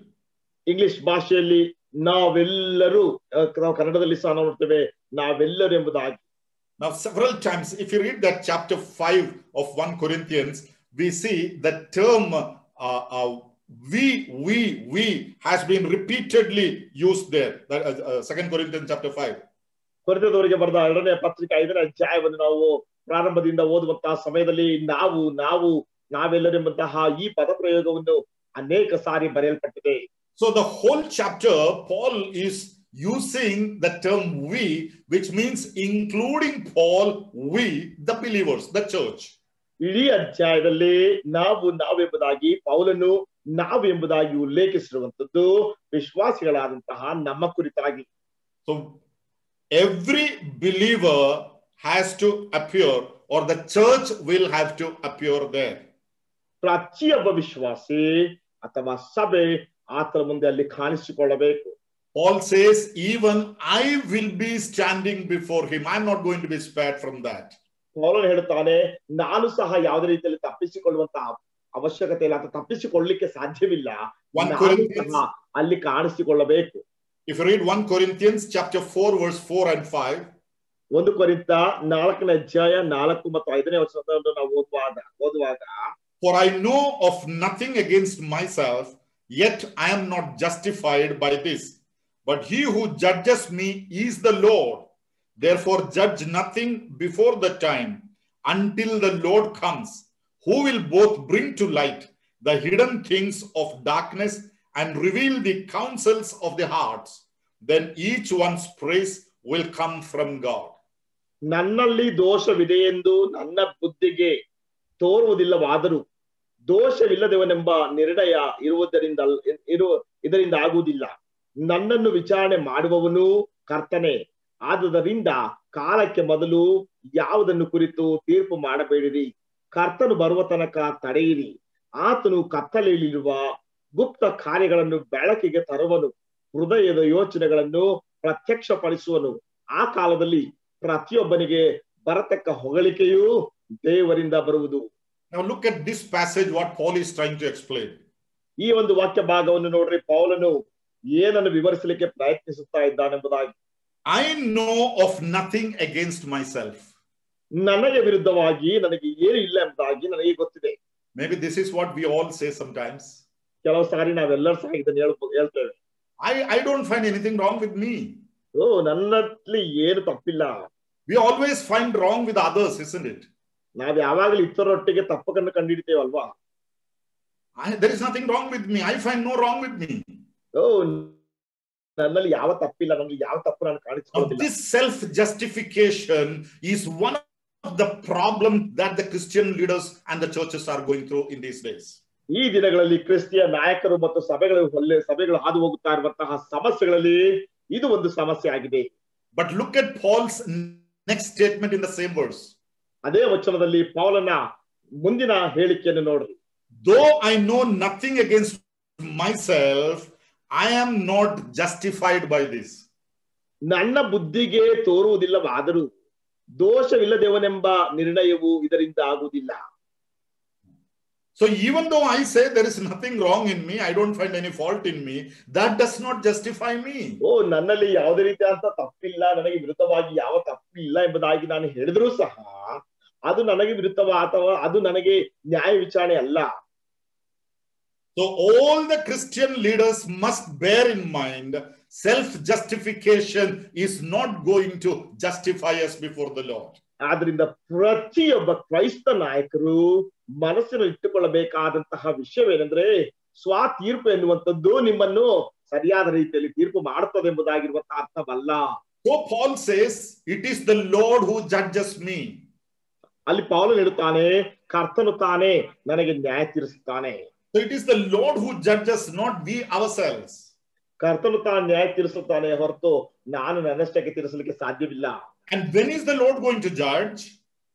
English ಭಾಷೆಯಲ್ಲಿ ನಾವೆಲ್ಲರೂ, ನಾವು ಕನ್ನಡದಲ್ಲಿ ಸಹ ನೋಡ್ತೇವೆ ನಾವೆಲ್ಲರೂ ಎಂಬುದಾಗಿ. Now several times, if you read that chapter 5 of 1 Corinthians, we see the term we has been repeatedly used there. 2 Corinthians chapter 5. ಕೊರಿಂಥದವರಿಗೆ ಬರೆದ 2ನೇ ಪತ್ರಿಕೆ 5ನೇ ಅಧ್ಯಾಯವನ್ನು ನಾವು ಪ್ರಾರಂಭದಿಂದ ಓದುವಂತಹ ಸಮಯದಲ್ಲಿ ನಾವೆಲ್ಲರೆಂಬಂತಹ ಈ ಪದ ಪ್ರಯೋಗವನ್ನು ಅನೇಕ ಸಾರಿ ಬರೆಯಲ್ಪಟ್ಟಿದೆ. So the whole chapter, Paul is using the term we, which means including Paul, we, the believers, the church. ಇಡೀ ಅಧ್ಯಾಯದಲ್ಲಿ ನಾವೆಂಬುದಾಗಿ ಪೌಲನು ನಾವು ಎಂಬುದಾಗಿ ಉಲ್ಲೇಖಿಸಿರುವಂತದ್ದು ವಿಶ್ವಾಸಿಗಳಾದಂತಹ ನಮ್ಮ ಕುರಿತಾಗಿ. So every believer has to appear, or the church will have to appear there. ಪ್ರತಿಯೊಬ್ಬ ವಿಶ್ವಾಸಿ ಅಥವಾ ಸಭೆ ಆತನ ಮುಂದೆ ಅಲ್ಲಿ ಕಾಣಿಸಿಕೊಳ್ಳಬೇಕು. Paul says, even I will be standing before him. I'm not going to be spared from that. ಪೌಲನು ಹೇಳುತ್ತಾನೆ, ನಾನು ಸಹ ಯಾವುದೇ ರೀತಿಯಲ್ಲಿ ತಪ್ಪಿಸಿಕೊಳ್ಳುವಂತಹ ಅವಶ್ಯಕತೆ ಇಲ್ಲ, ಅಥವಾ ತಪ್ಪಿಸಿಕೊಳ್ಳಲಿಕ್ಕೆ ಸಾಧ್ಯವಿಲ್ಲ, ಅಲ್ಲಿ ಕಾಣಿಸಿಕೊಳ್ಳಬೇಕು. If you read 1 Corinthians chapter 4 verse 4 and 5, 1 ಕೊರಿಂಥ 4ನೇ ಅಧ್ಯಾಯ 4 ಮತ್ತು 5ನೇ ವಚನವನ್ನು ನಾವು ಓದುವಾಗ, for I know of nothing against myself, yet I am not justified by this, but he who judges me is the Lord. Therefore judge nothing before the time, until the Lord comes, who will both bring to light the hidden things of darkness and reveal the counsels of the hearts. Then each one's praise will come from God. ನನ್ನಲ್ಲಿ ದೋಷವಿದೆ ಎಂದು ನನ್ನ ಬುದ್ಧಿಗೆ ತೋರುವುದಿಲ್ಲವಾದರೂ ದೋಷವಿಲ್ಲದವನೆಂಬ ನಿರ್ಣಯ ಇದರಿಂದ ಆಗುವುದಿಲ್ಲ. ನನ್ನನ್ನು ವಿಚಾರಣೆ ಮಾಡುವವನು ಕರ್ತನೇ. ಆದುದರಿಂದ ಕಾಲಕ್ಕೆ ಮೊದಲು ಯಾವುದನ್ನು ಕುರಿತು ತೀರ್ಪು ಮಾಡಬೇಡಿರಿ. ಕರ್ತನು ಬರುವ ತನಕ ತಡೆಯಿರಿ. ಆತನು ಕತ್ತಲೆಯಲ್ಲಿರುವ ಗುಪ್ತ ಕಾರ್ಯಗಳನ್ನು ಬೆಳಕಿಗೆ ತರುವನು, ಹೃದಯದ ಯೋಚನೆಗಳನ್ನು ಪ್ರತ್ಯಕ್ಷಪಡಿಸುವನು. ಆ ಕಾಲದಲ್ಲಿ ಪ್ರತಿಯೊಬ್ಬನಿಗೆ ಬರತಕ್ಕ ಹೊಗಳಿಕೆಯೂ ದೇವರಿಂದ ಬರುವುದು. Now look at this passage, what Paul is trying to explain. ಈ ಒಂದು ವಾಕ್ಯ ಭಾಗವನ್ನು ನೋಡ್ರಿ, ಪೌಲನು ಏನನ್ನು ವಿವರಿಸಲಿಕ್ಕೆ ಪ್ರಯತ್ನಿಸುತ್ತಾ ಇದ್ದಾನೆಂಬುದಾಗಿ. I know of nothing against myself. ನನಗೆ ವಿರುದ್ಧವಾಗಿ ನನಗೆ ಏನು ಇಲ್ಲ ಎಂಬುದಾಗಿ ನನಗೆ ಗೊತ್ತಿದೆ. Maybe this is what we all say sometimes. ಕೆಲವು ಸಾರಿ ನಾವೆಲ್ಲರೂ ಸಹ ಇದನ್ನು ಹೇಳ್ತೇವೆ. I don't find anything wrong with me. ನನ್ನಲ್ಲಿ ಏನು ತಪ್ಪಿಲ್ಲ. We always find wrong with others, isn't it? ನಾವ್ ಯಾವಾಗಲೂ ಇತರರೊಟ್ಟಿಗೆ ತಪ್ಪನ್ನು ಕಂಡುಹಿಡಿತೇವಲ್ವಾ? There is nothing wrong with me. I find no wrong with me. ಓ, ನನ್ನಲ್ಲಿ ಯಾವ ತಪ್ಪಿಲ್ಲ, ನನಗೆ ಯಾವ ತಪ್ಪು ನಾನು ಕಾಣಿಸ್ಕೊಳ್ಳೋದಿಲ್ಲ. This self-justification is one of the problems that the Christian leaders and the churches are going through in these days. ಈ ದಿನಗಳಲ್ಲಿ ಕ್ರಿಸ್ತಿಯ ನಾಯಕರು ಮತ್ತು ಸಭೆಗಳು ಹಾದು ಹೋಗುತ್ತಾ ಇರುವಂತಹ ಸಮಸ್ಯೆಗಳಲ್ಲಿ ಇದು ಒಂದು ಸಮಸ್ಯೆ ಆಗಿದೆ. But look at Paul's next statement in the same verse. ಅದೇ ವಚನದಲ್ಲಿ ಪೌಲನ ಮುಂದಿನ ಹೇಳಿಕೆಯನ್ನು ನೋಡ್ರಿ. Though I know nothing against myself, I am not justified by this. ನನ್ನ ಬುದ್ಧಿಗೆ ತೋರುವುದಿಲ್ಲವಾದರೂ ದೋಷವಿಲ್ಲದೆವನೆಂಬ ನಿರ್ಣಯವು ಇದರಿಂದ ಆಗುವುದಿಲ್ಲ. So even though I say there is nothing wrong in me, I don't find any fault in me, that does not justify me. ಓ, ನನ್ನಲ್ಲಿ ಯಾವುದೇ ರೀತಿಯಾದಂತ ತಪ್ಪಿಲ್ಲ, ನನಗೆ ವಿರುದ್ಧವಾಗಿ ಯಾವ ತಪ್ಪಿಲ್ಲ ಎಂಬುದಾಗಿ ನಾನು ಹೇಳಿದ್ರೂ ಸಹ ಅದು ನನಗೆ ವಿರುದ್ಧವ ಅಥವಾ ಅದು ನನಗೆ ನ್ಯಾಯ ವಿಚಾರಣೆ ಅಲ್ಲ. So all the Christian leaders must bear in mind self-justification is not going to justify us before the Lord. ಆದ್ರಿಂದ ಪ್ರತಿಯೊಬ್ಬ ಕ್ರೈಸ್ತ ನಾಯಕರು ಮನಸ್ಸಿನಲ್ಲಿ ಇಟ್ಟುಕೊಳ್ಳಬೇಕಾದಂತಹ ವಿಷಯವೇನೆಂದ್ರೆ ಸ್ವಾತೀರ್ಪು ಎನ್ನುವಂಥದ್ದು ನಿಮ್ಮನ್ನು ಸರಿಯಾದ ರೀತಿಯಲ್ಲಿ ತೀರ್ಪು ಮಾಡುತ್ತದೆ ಎಂಬುದಾಗಿರುವಂತಹ ಅರ್ಥವಲ್ಲ. So Paul says, it is the Lord who judges me. ಅಲ್ಲಿ ಪೌಲನು ಹೇಳುತ್ತಾನೆ, ಕರ್ತನು ತಾನೇ ನನಗೆ ನ್ಯಾಯ ತೀರಿಸುತ್ತಾನೆ. So it is the Lord who judges, not we ourselves. ಕರ್ತನು ತಾನು ನ್ಯಾಯ ತೀರಿಸುತ್ತಾನೆ ಹೊರತು ನಾನು ನನ್ನಷ್ಟಕ್ಕೆ ತೀರಿಸಲಿಕ್ಕೆ ಸಾಧ್ಯವಿಲ್ಲ. And when is the Lord going to judge?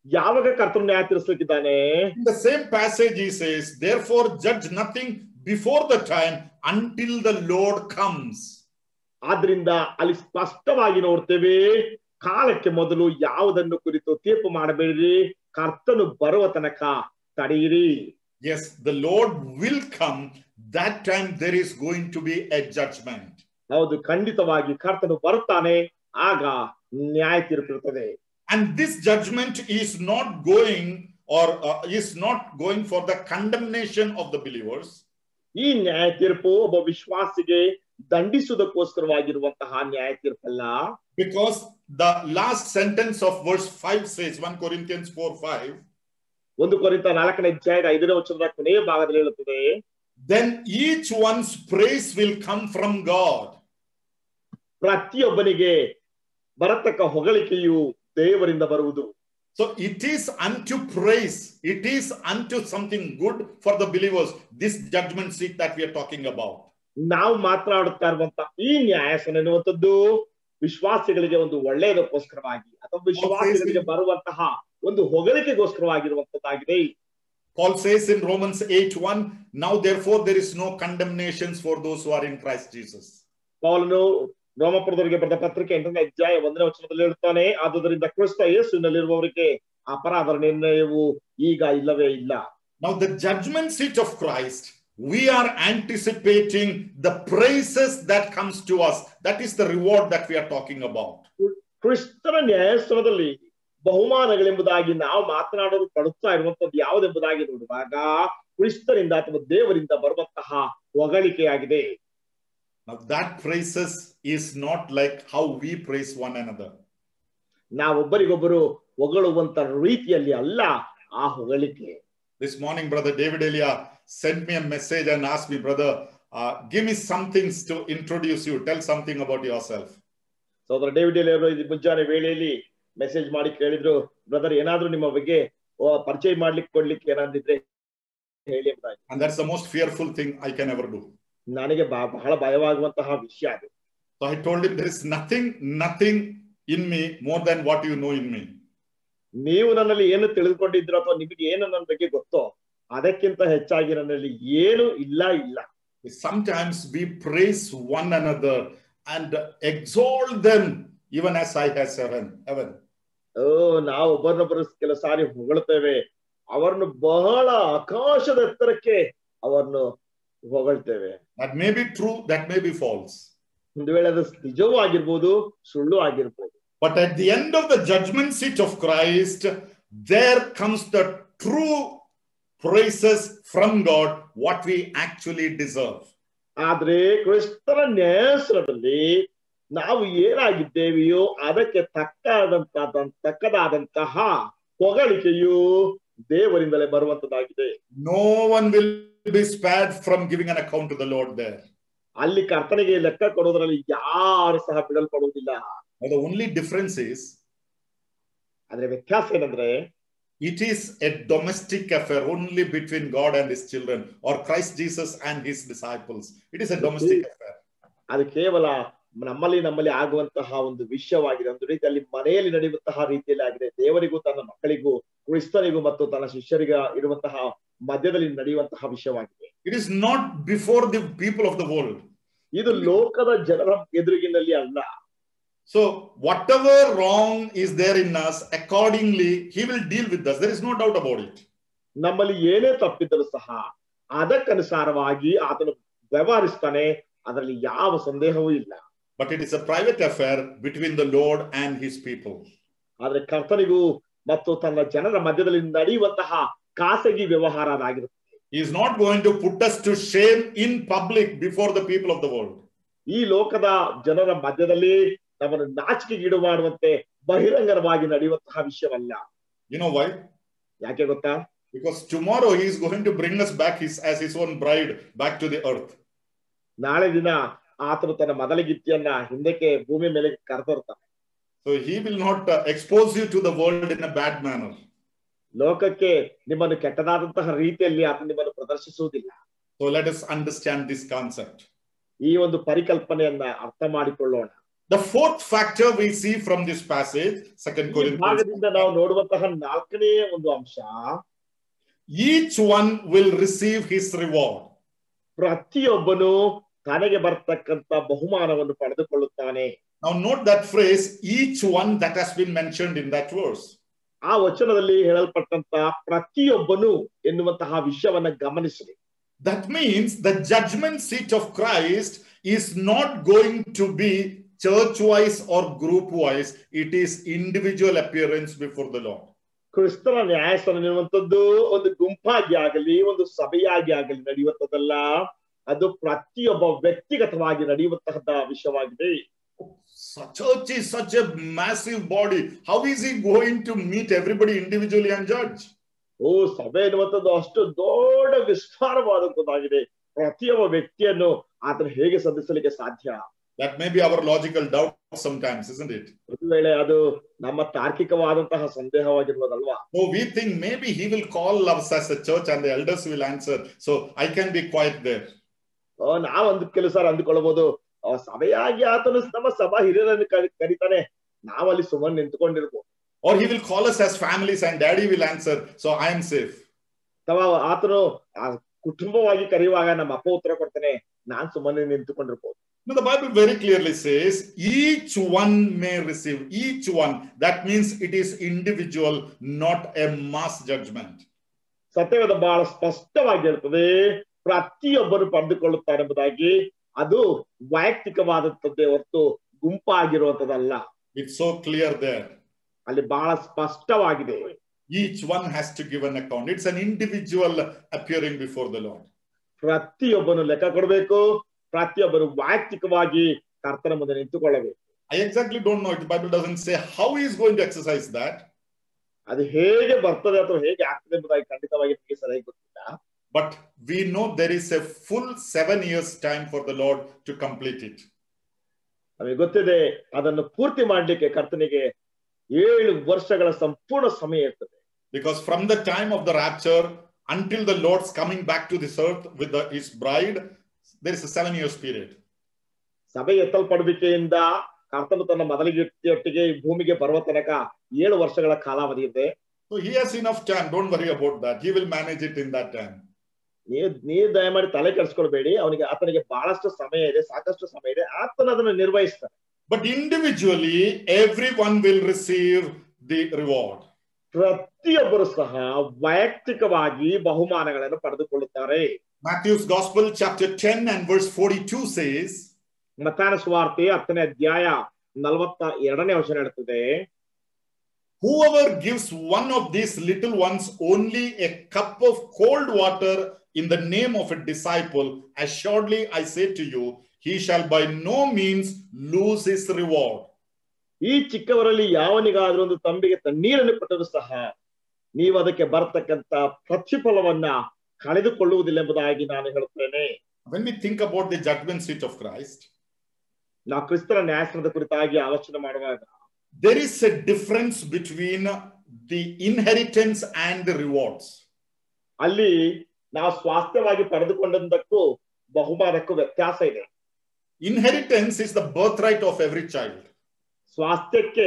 ಯಾವಾಗ ಕರ್ತನು ನ್ಯಾಯ ತೀರಿಸಲಿಕ್ಕಿದ್ದಾನೆ? In the same passage he says, therefore judge nothing before the time until the Lord comes. ಆದ್ರಿಂದ ಅಲ್ಲಿ ಸ್ಪಷ್ಟವಾಗಿ ನೋಡ್ತೇವೆ, ಕಾಲಕ್ಕೆ ಮೊದಲು ಯಾವುದನ್ನು ಕುರಿತು ತೀರ್ಪು ಮಾಡಬೇಡ್ರಿ, ಕರ್ತನು ಬರುವ ತನಕ ತಡೆಯಿರಿ. Yes, the Lord will come. That time there is going to be a judgment. ಹೌದು, ಖಂಡಿತವಾಗಿ ಕರ್ತನು ಬರುತ್ತಾನೆ, ಆಗ ನ್ಯಾಯ ತೀರ್ಪಿರುತ್ತದೆ. And this judgment is not going for the condemnation of the believers. ಈ ನ್ಯಾಯ ತೀರ್ಪು ಒಬ್ಬ ವಿಶ್ವಾಸಿಗೆ ದಂಡಿಸುವುದಕ್ಕೋಸ್ಕರವಾಗಿರುವಂತಹ ನ್ಯಾಯ ತೀರ್ಪಲ್ಲ. Because the last sentence of verse 5 says, 1 Corinthians 4:5, 1 ಕೊರಿಂಥ 4ನೇ ಅಧ್ಯಾಯದ 5ನೇ ವಚನದ ಕೊನೆಯ ಭಾಗದಲ್ಲಿ ಹೇಳುತ್ತದೆ, then each one's praise will come from God. ಪ್ರತಿಯೊಬ್ಬನಿಗೆ ಬರತಕ್ಕ ಹೊಗಳಿಕೆಯು ದೇವರಿಂದ ಬರುವುದು. So it is unto praise, it is unto something good for the believers, this judgment seat that we are talking about. ನಾವು ಮಾತನಾಡುತ್ತಾ ಇರುವಂತಹ ಈ ನ್ಯಾಯಾಸನ ಎನ್ನುವಂಥದ್ದು ವಿಶ್ವಾಸಿಗಳಿಗೆ ಒಂದು ಒಳ್ಳೆಯದಕ್ಕೋಸ್ಕರವಾಗಿ ಅಥವಾ ವಿಶ್ವಾಸಿಗಳಿಗೆ ಬರುವಂತಹ ಒಂದು ಹೊಗಳಿಕೆಗೋಸ್ಕರವಾಗಿರುವಂತದ್ದಾಗಿದೆ. Paul says in Romans 8:1, now therefore there is no condemnations for those who are in Christ Jesus. ಪೌಲನು ರೋಮಪುರದವರಿಗೆ ಬರೆದ ಪತ್ರಿಕೆ 8ನೇ ಅಧ್ಯಾಯ 1ನೇ ವಚನದಲ್ಲಿ ಹೇಳುತ್ತಾನೆ, ಆದುದರಿಂದ ಕ್ರಿಸ್ತ ಯೇಸುವಿನಲ್ಲಿರುವವರಿಗೆ ಅಪರಾಧದ ನಿರ್ಣಯವು ಈಗ ಇಲ್ಲವೇ ಇಲ್ಲ. Now the judgment seat of Christ, we are anticipating the praises that comes to us. That is the reward that we are talking about. ಕ್ರಿಸ್ತನ ನ್ಯಾಯಸ್ಥಾನದಲ್ಲಿ ಬಹುಮಾನಗಳೆಂಬುದಾಗಿ ನಾವು ಮಾತನಾಡಲು ಪಡುತ್ತಾ ಇರುವಂತದ್ದು ಯಾವುದೆಂಬುದಾಗಿ ನೋಡುವಾಗ ಕ್ರಿಸ್ತನಿಂದ ಅಥವಾ ದೇವರಿಂದ ಬರುವಂತಹ ಹೊಗಳಿಕೆಯಾಗಿದೆ. Now that praises is not like how we praise one another. ನಾವೊಬ್ಬರಿಗೊಬ್ಬರು ಹೊಗಳುವಂತ ರೀತಿಯಲ್ಲಿ ಅಲ್ಲ ಆ ಹೊಗಳಿಕೆ. This morning brother David Elia sent me a message and asked me, brother, give me some things to introduce you, tell something about yourself. ಸೋದರ ಡೇವಿಡ್ ಎಲಿಯಾ ಅವರು ಮುಂಜಾನೆ ವೇಳೆಯಲ್ಲಿ ಮೆಸೇಜ್ ಮಾಡಿ ಕೇಳಿದ್ರು, ಬ್ರದರ್ ಏನಾದ್ರೂ ನಿಮ್ಮ ಬಗ್ಗೆ ಪರಿಚಯ ಮಾಡ್ಲಿಕ್ಕೆ ಕೊಡ್ಲಿಕ್ಕೆ ಏನಾದಿದ್ರೆ ಹೇಳಿ. And that's the most fearful thing I can ever do. ನನಗೆ ಬಹಳ ಭಯವಾಗುವಂತಹ ವಿಷಯ ಅದು. So I told him there is nothing in me more than what you know in me. ನೀವು ನನ್ನಲ್ಲಿ ಏನು ತಿಳಿದುಕೊಂಡಿದ್ದೀರೋ ಅಥವಾ ನಿಮಗೆ ಏನು ನನ್ನ ಬಗ್ಗೆ ಗೊತ್ತೋ ಅದಕ್ಕಿಂತ ಹೆಚ್ಚಾಗಿ ನನ್ನಲ್ಲಿ ಏನು ಇಲ್ಲ. Sometimes we praise one another and exalt them even as I has heaven. ನಾವು ಒಬ್ಬರನ್ನೊಬ್ಬರು ಕೆಲ ಸಾರಿ ಹೊಗಳ್ತೇವೆ, ಅವರನ್ನು ಬಹಳ ಆಕಾಶದ ಎತ್ತರಕ್ಕೆ ಅವರನ್ನು ಹೊಗಳ್ತೇವೆ. That may be true, that may be false. ಒಂದು ವೇಳೆ ಅದು ನಿಜವೂ ಆಗಿರ್ಬೋದು, ಸುಳ್ಳು ಆಗಿರ್ಬೋದು. But at the end of the judgment seat of Christ, there comes the true praises from God, what we actually deserve. ಆದ್ರೆ ಕ್ರಿಸ್ತನ ನ್ಯಾಯಾಸನದಲ್ಲಿ ನಾವು ಏನಾಗಿದ್ದೇವೆಯೋ ಅದಕ್ಕೆ ತಕ್ಕದಾದಂತಹ ಹೊಗಳಿಕೆಯು ದೇವರಿಂದಲೇ ಬರುವಂತದ್ದಾಗಿದೆ. No one will be spared from giving an account to the Lord there. ಅಲ್ಲಿ ಕರ್ತನಿಗೆ ಲೆಕ್ಕ ಕೊಡೋದ್ರಲ್ಲಿ ಯಾರು ಸಹ ಬಿಡಲ್ಪಡುವುದಿಲ್ಲ. The only difference is, ಆದ್ರೆ ವ್ಯತ್ಯಾಸ ಏನಂದ್ರೆ, it is a domestic affair only between God and his children, or Christ Jesus and his disciples. It is a domestic affair. ಅದು ಕೇವಲ ನಮ್ಮಲ್ಲಿ ಆಗುವಂತಹ ಒಂದು ವಿಷಯವಾಗಿದೆ. ಒಂದು ರೀತಿಯಲ್ಲಿ ಮನೆಯಲ್ಲಿ ನಡೆಯುವಂತಹ ರೀತಿಯಲ್ಲಿ ಆಗಿದೆ. ದೇವರಿಗೂ ತನ್ನ ಮಕ್ಕಳಿಗೂ ಕ್ರಿಸ್ತನಿಗೂ ಮತ್ತು ತನ್ನ ಶಿಷ್ಯರಿಗ ಇರುವಂತಹ ಮಧ್ಯದಲ್ಲಿ ನಡೆಯುವಂತಹ ವಿಷಯವಾಗಿದೆ. It is not before the people of the world. ಇದು ಲೋಕದ ಜನರ ಎದುರಿಗಿನಲ್ಲಿ ಅಲ್ಲ. So whatever wrong is there in us, accordingly he will deal with us. There is no doubt about it. ನಮ್ಮಲ್ಲಿ ಏನೇ ತಪ್ಪಿದ್ದರೂ ಸಹ ಅದಕ್ಕನುಸಾರವಾಗಿ ಆತನು ವ್ಯವಹರಿಸ್ತಾನೆ. ಅದರಲ್ಲಿ ಯಾವ ಸಂದೇಹವೂ ಇಲ್ಲ. But it is a private affair between the Lord and his people. ಆದ್ರೆ ಕರ್ತನಿಗೂ ಮತ್ತು ತನ್ನ ಜನರ ಮಧ್ಯದಲ್ಲಿ ನಡೆಯುವಂತಹ ಖಾಸಗಿ ವ್ಯವಹಾರ ಅದಾಗಿರುತ್ತೆ. He is not going to put us to shame in public before the people of the world. ಈ ಲೋಕದ ಜನರ ಮಧ್ಯದಲ್ಲಿ ನಮ್ಮನ್ನು ನಾಚಿಕೆಗೀಡು ಮಾಡುವಂತೆ ಬಹಿರಂಗವಾಗಿ ನಡೆಯುವಂತಹ ವಿಷಯವಲ್ಲ. You know why? ಯಾಕೆ ಗೊತ್ತಾ? Because tomorrow he is going to bring us back as his own bride back to the earth. ನಾಳೆ ದಿನ ಆತನು ತನ್ನ ಮೊದಲಿಗಿತ್ತಿಯನ್ನ ಹಿಂದಕ್ಕೆ ಭೂಮಿ ಮೇಲೆ ಕರೆದರ್ತಾನೆ. So he will not expose you to the world in a bad manner. ಲೋಕಕ್ಕೆ ನಿಮ್ಮನ್ನು ಕೆಟ್ಟದಾದಂತಹ ರೀತಿಯಲ್ಲಿ ಆತ ನಿಮ್ಮನ್ನು ಪ್ರದರ್ಶಿಸುವುದಿಲ್ಲ. So let us understand this concept. ಈ ಒಂದು ಪರಿಕಲ್ಪನೆಯನ್ನ ಅರ್ಥ ಮಾಡಿಕೊಳ್ಳೋಣ. The fourth factor we see from this passage, 2 Corinthians, ಭಾಗದಿಂದ ನಾವು ನೋಡುವಂತಹ ನಾಲ್ಕನೇ ಒಂದು ಅಂಶ, each one will receive his reward. ಪ್ರತಿಯೊಬ್ಬನು ತನಗೆ ಬರ್ತಕ್ಕಂತ ಬಹುಮಾನವನ್ನು ಪಡೆದುಕೊಳ್ಳುತ್ತಾನೆ. Now note that phrase, each one, that has been mentioned in that verse. ಆ ವಚನದಲ್ಲಿ ಹೇಳಲ್ಪಟ್ಟಂತ ಪ್ರತಿಯೊಬ್ಬನು ಎನ್ನುವಂತಹ ವಿಷಯವನ್ನ ಗಮನಿಸಿ. That means the judgment seat of Christ is not going to be church-wise or group-wise. It is individual appearance before the Lord. ಕ್ರಿಸ್ತನ ನ್ಯಾಯಸ್ಥಾನ ಎನ್ನುವಂಥದ್ದು ಒಂದು ಗುಂಪಾಗಿ ಆಗಲಿ ಒಂದು ಸಭೆಯಾಗಿ ಆಗಲಿ ನಡೆಯುವಂಥದ್ದಲ್ಲ. ಅದು ಪ್ರತಿಯೊಬ್ಬ ವ್ಯಕ್ತಿಗತವಾಗಿ ನಡೆಯುವಂತಹ ವಿಷಯವಾಗಿದೆ. Church is such a massive body. How is he going to meet everybody individually and judge? ಸಭೆ ಎನ್ನುವಂಥದ್ದು ಅಷ್ಟು ದೊಡ್ಡ ವಿಸ್ತಾರವಾದಂಥದ್ದಾಗಿದೆ. ಪ್ರತಿಯೊಬ್ಬ ವ್ಯಕ್ತಿಯನ್ನು ಆತನ ಹೇಗೆ ಸಂಧಿಸಲಿಕ್ಕೆ ಸಾಧ್ಯ? That may be our logical doubt sometimes, isn't it? ಒಂದು ವೇಳೆ ಅದು ನಮ್ಮ ತಾರ್ಕಿಕವಾದಂತಹ ಸಂದೇಹವಾಗಿರ್ಬೋದಲ್ವಾ? So we think maybe he will call us as a church and the elders will answer. So I can be quiet there. ನಾವೊಂದು ಕೆಲಸ ಅಂದುಕೊಳ್ಳಬಹುದು, ಸಭೆಯಾಗಿ ಆತನು ನಮ್ಮ ಸಭಾ ಹಿರಿಯರನ್ನು ಕರೀತಾನೆ, ನಾವಲ್ಲಿ ಸುಮ್ಮನೆ ನಿಂತುಕೊಂಡಿರ್ಬೋದು. Or he will call us as families and daddy will answer, so I am safe. ಅಥವಾ ಆತನು ಕುಟುಂಬವಾಗಿ ಕರೆಯುವಾಗ ನಮ್ಮ ಅಪ್ಪ ಉತ್ತರ ಕೊಡ್ತಾನೆ, ನಾನ್ ಸುಮ್ಮನೆ ನಿಂತುಕೊಂಡಿರ್ಬೋದು. No, the Bible very clearly says each one may receive. Each one. That means it is individual, not a mass judgment. ಸತ್ಯವೇದ ಬಹಳ ಸ್ಪಷ್ಟವಾಗಿ ಇರ್ತದೆ, ಪ್ರತಿಯೊಬ್ಬರು ಪಡೆದುಕೊಳ್ಳುತ್ತಾರೆ ಎಂಬುದಾಗಿ. ಅದು ವೈಯಕ್ತಿಕವಾದಂಥದ್ದೇ ಹೊರತು ಗುಂಪಾಗಿರುವಂತದಲ್ಲ. It's so clear there. ಅಲ್ಲಿ ಬಹಳ ಸ್ಪಷ್ಟವಾಗಿದೆ. Each one has to give an account. It's an individual appearing before the Lord. ಪ್ರತಿಯೊಬ್ಬನು ಲೆಕ್ಕ ಕೊಡಬೇಕು. ಪ್ರತಿಯೊಬ್ಬರು ವೈಯಕ್ತಿಕವಾಗಿ ಕರ್ತನ ಮುಂದೆ ನಿಂತುಕೊಳ್ಳಬೇಕು. I exactly don't know. The Bible doesn't say how he is going to exercise that. ಅದು ಹೇಗೆ ಬರ್ತದೆ ಅಥವಾ ಹೇಗೆ ಆಗ್ತದೆ ಎಂಬುದಾಗಿ ಖಂಡಿತವಾಗಿ ನಿಮಗೆ ಸರಿಯಾಗಿ ಗೊತ್ತಿಲ್ಲ. But we know there is a full 7 years time for the Lord to complete it. ನಮಗೆ ಗೊತ್ತಿದೆ ಅದನ್ನು ಪೂರ್ತಿ ಮಾಡಲಿಕ್ಕೆ ಕರ್ತನಿಗೆ 7 ವರ್ಷಗಳ ಸಂಪೂರ್ಣ ಸಮಯ ಇರ್ತದೆ. Because from the time of the rapture until the Lord's coming back to this earth with his bride, there is a 7 years period. ಸಭೆ ಎತ್ತಲ್ಪಡುವಿಕೆಯಿಂದ ಕರ್ತನು ತನ್ನ ಮೊದಲಿಗೆಯೊಟ್ಟಿಗೆ ಈ ಭೂಮಿಗೆ ಬರುವ ತನಕ 7 ವರ್ಷಗಳ ಕಾಲಾವಧಿ ಇದೆ. So he has enough time. Don't worry about that. He will manage it in that time. ನೀವು ದಯಮಾಡಿ ತಲೆ ಕೆಡಿಸ್ಕೊಳ್ಬೇಡಿ. ಆತನಿಗೆ ಬಹಳಷ್ಟು ಸಮಯ ಇದೆ, ಸಾಕಷ್ಟು ಸಮಯ ಇದೆ. ಆತನ ಅದನ್ನು ನಿರ್ವಹಿಸ್ತಾನೆ. But individually, everyone will receive the reward. ಪ್ರತಿಯೊಬ್ಬರು ಸಹ ವೈಯಕ್ತಿಕವಾಗಿ ಬಹುಮಾನಗಳನ್ನು ಪಡೆದುಕೊಳ್ಳುತ್ತಾರೆ. Matthew's Gospel chapter 10 and verse 42 says, ಮತ್ತಾಯನ ಸುವಾರ್ತೆ 10ನೇ ಅಧ್ಯಾಯ 42ನೇ ವಚನ ಹೇಳುತ್ತದೆ, whoever gives one of these little ones only a cup of cold water in the name of a disciple, assuredly I say to you, he shall by no means lose his reward. ಈ ಚಿಕ್ಕವರಲ್ಲಿ ಯಾವನಿಗಾದ್ರೂ ಒಂದು ತಂಬಿಗೆ ತಣ್ಣೀರನ್ನು ಕೊಟ್ಟರೂ ಸಹ ನೀವು ಅದಕ್ಕೆ ಬರತಕ್ಕಂತ ಪ್ರತಿಫಲವನ್ನ ಕಳೆದುಕೊಳ್ಳುವುದಿಲ್ಲ ಎಂಬುದಾಗಿ ನಾನು ಹೇಳುತ್ತೇನೆ. When we think about the judgment seat of Christ, ನಾವು ಕ್ರಿಸ್ತನ ನ್ಯಾಯಸ್ಥಾನದ ಕುರಿತಾಗಿ ಆಲೋಚನೆ ಮಾಡುವಾಗ there is a difference between the inheritance and the rewards. ಅಲ್ಲಿ ನಾವು ಸ್ವಾಸ್ಥ್ಯವಾಗಿ ಪಡೆದುಕೊಂಡದ್ದಕ್ಕೂ ಬಹುಮಾನಕ್ಕೂ ವ್ಯತ್ಯಾಸ ಇದೆ. Inheritance is the birthright of every child. ಸ್ವಾಸ್ಥ್ಯಕ್ಕೆ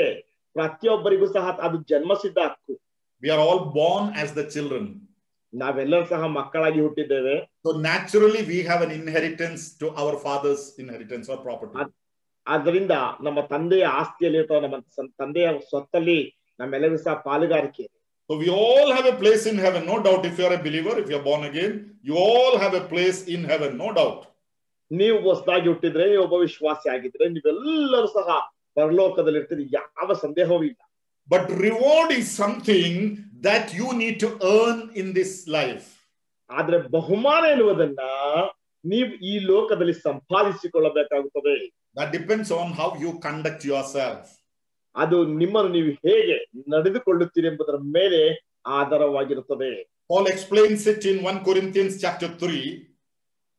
ಪ್ರತಿಯೊಬ್ಬರಿಗೂ ಸಹ ಅದು ಜನ್ಮಸಿದ್ಧ ಹಕ್ಕು. We are all born as the children. ನಾವೆಲ್ಲರೂ ಸಹ ಮಕ್ಕಳಾಗಿ ಹುಟ್ಟಿದ್ದೇವೆ. So naturally we have an inheritance to our father's inheritance or property. ಆದ್ದರಿಂದ ನಮ್ಮ ತಂದೆಯ ಆಸ್ತಿಯಲ್ಲಿ ಅಥವಾ ನಮ್ಮ ತಂದೆಯ ಸ್ವತ್ತಲ್ಲಿ ನಮ್ಮೆಲ್ಲರೂ ಸಹ ಪಾಲುಗಾರಿಕೆ ಇದೆ. So we all have a place in heaven, no doubt. If you are a believer, if you are born again, you all have a place in heaven, no doubt. ನೀವು ಹೊಸದಾಗಿ ಹುಟ್ಟಿದ್ರೆ, ನೀವು ಒಬ್ಬ ವಿಶ್ವಾಸಿ ಆಗಿದ್ರೆ ನೀವೆಲ್ಲರೂ ಸಹ ಪರಲೋಕದಲ್ಲಿ ಇರ್ತೀರಿ, ಯಾವ ಸಂದೇಹವೂ ಇಲ್ಲ. But reward is something that you need to earn in this life. ಆದ್ರೆ ಬಹುಮಾನ ಎನ್ನುವುದನ್ನ ನೀವು ಈ ಲೋಕದಲ್ಲಿ ಸಂಪಾದಿಸಿಕೊಳ್ಳಬೇಕಾಗುತ್ತದೆ. That depends on how you conduct yourself. ಅದು ನಿಮ್ಮನ್ನು ನೀವು ಹೇಗೆ ನಡೆದುಕೊಳ್ಳುತ್ತೀರಿ ಎಂಬುದರ ಮೇಲೆ ಆಧಾರವಾಗಿರುತ್ತದೆ. Paul explains it in 1 Corinthians chapter 3.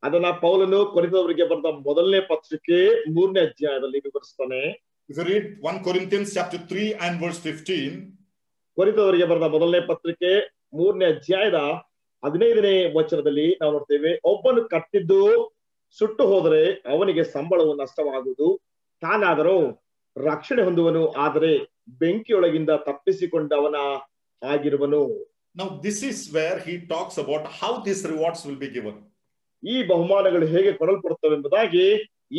ಅದನ್ನ ಪೌಲನು ಕೊರಿಂಥದವರಿಗೆ ಬರೆದ ಮೊದಲನೇ ಪತ್ರಿಕೆ 3ನೇ ಅಧ್ಯಾಯದಲ್ಲಿ ವಿವರಿಸ್ತಾನೆ. If you read 1 Corinthians chapter 3 and verse 15, ಕೊರಿಂಥದವರಿಗೆ ಬರೆದ ಮೊದಲನೇ ಪತ್ರಿಕೆ 3ನೇ ಅಧ್ಯಾಯದ 15ನೇ ವಚನದಲ್ಲಿ ನಾವು ನೋಡ್ತೇವೆ, ಒಬ್ಬನು ಕಟ್ಟಿದ್ದು ಸುಟ್ಟು ಹೋದರೆ ಅವನಿಗೆ ಸಂಬಳವು ನಷ್ಟವಾಗುವುದು, ತಾನಾದರೂ ರಕ್ಷಣೆ ಹೊಂದುವನು, ಆದರೆ ಬೆಂಕಿಯೊಳಗಿಂದ ತಪ್ಪಿಸಿಕೊಂಡವನ ಆಗಿರುವನು. Now this is where he talks about how these rewards will be given. ಈ ಬಹುಮಾನಗಳು ಹೇಗೆ ಕೊಡಲ್ಪಡುತ್ತವೆ ಎಂಬುದಾಗಿ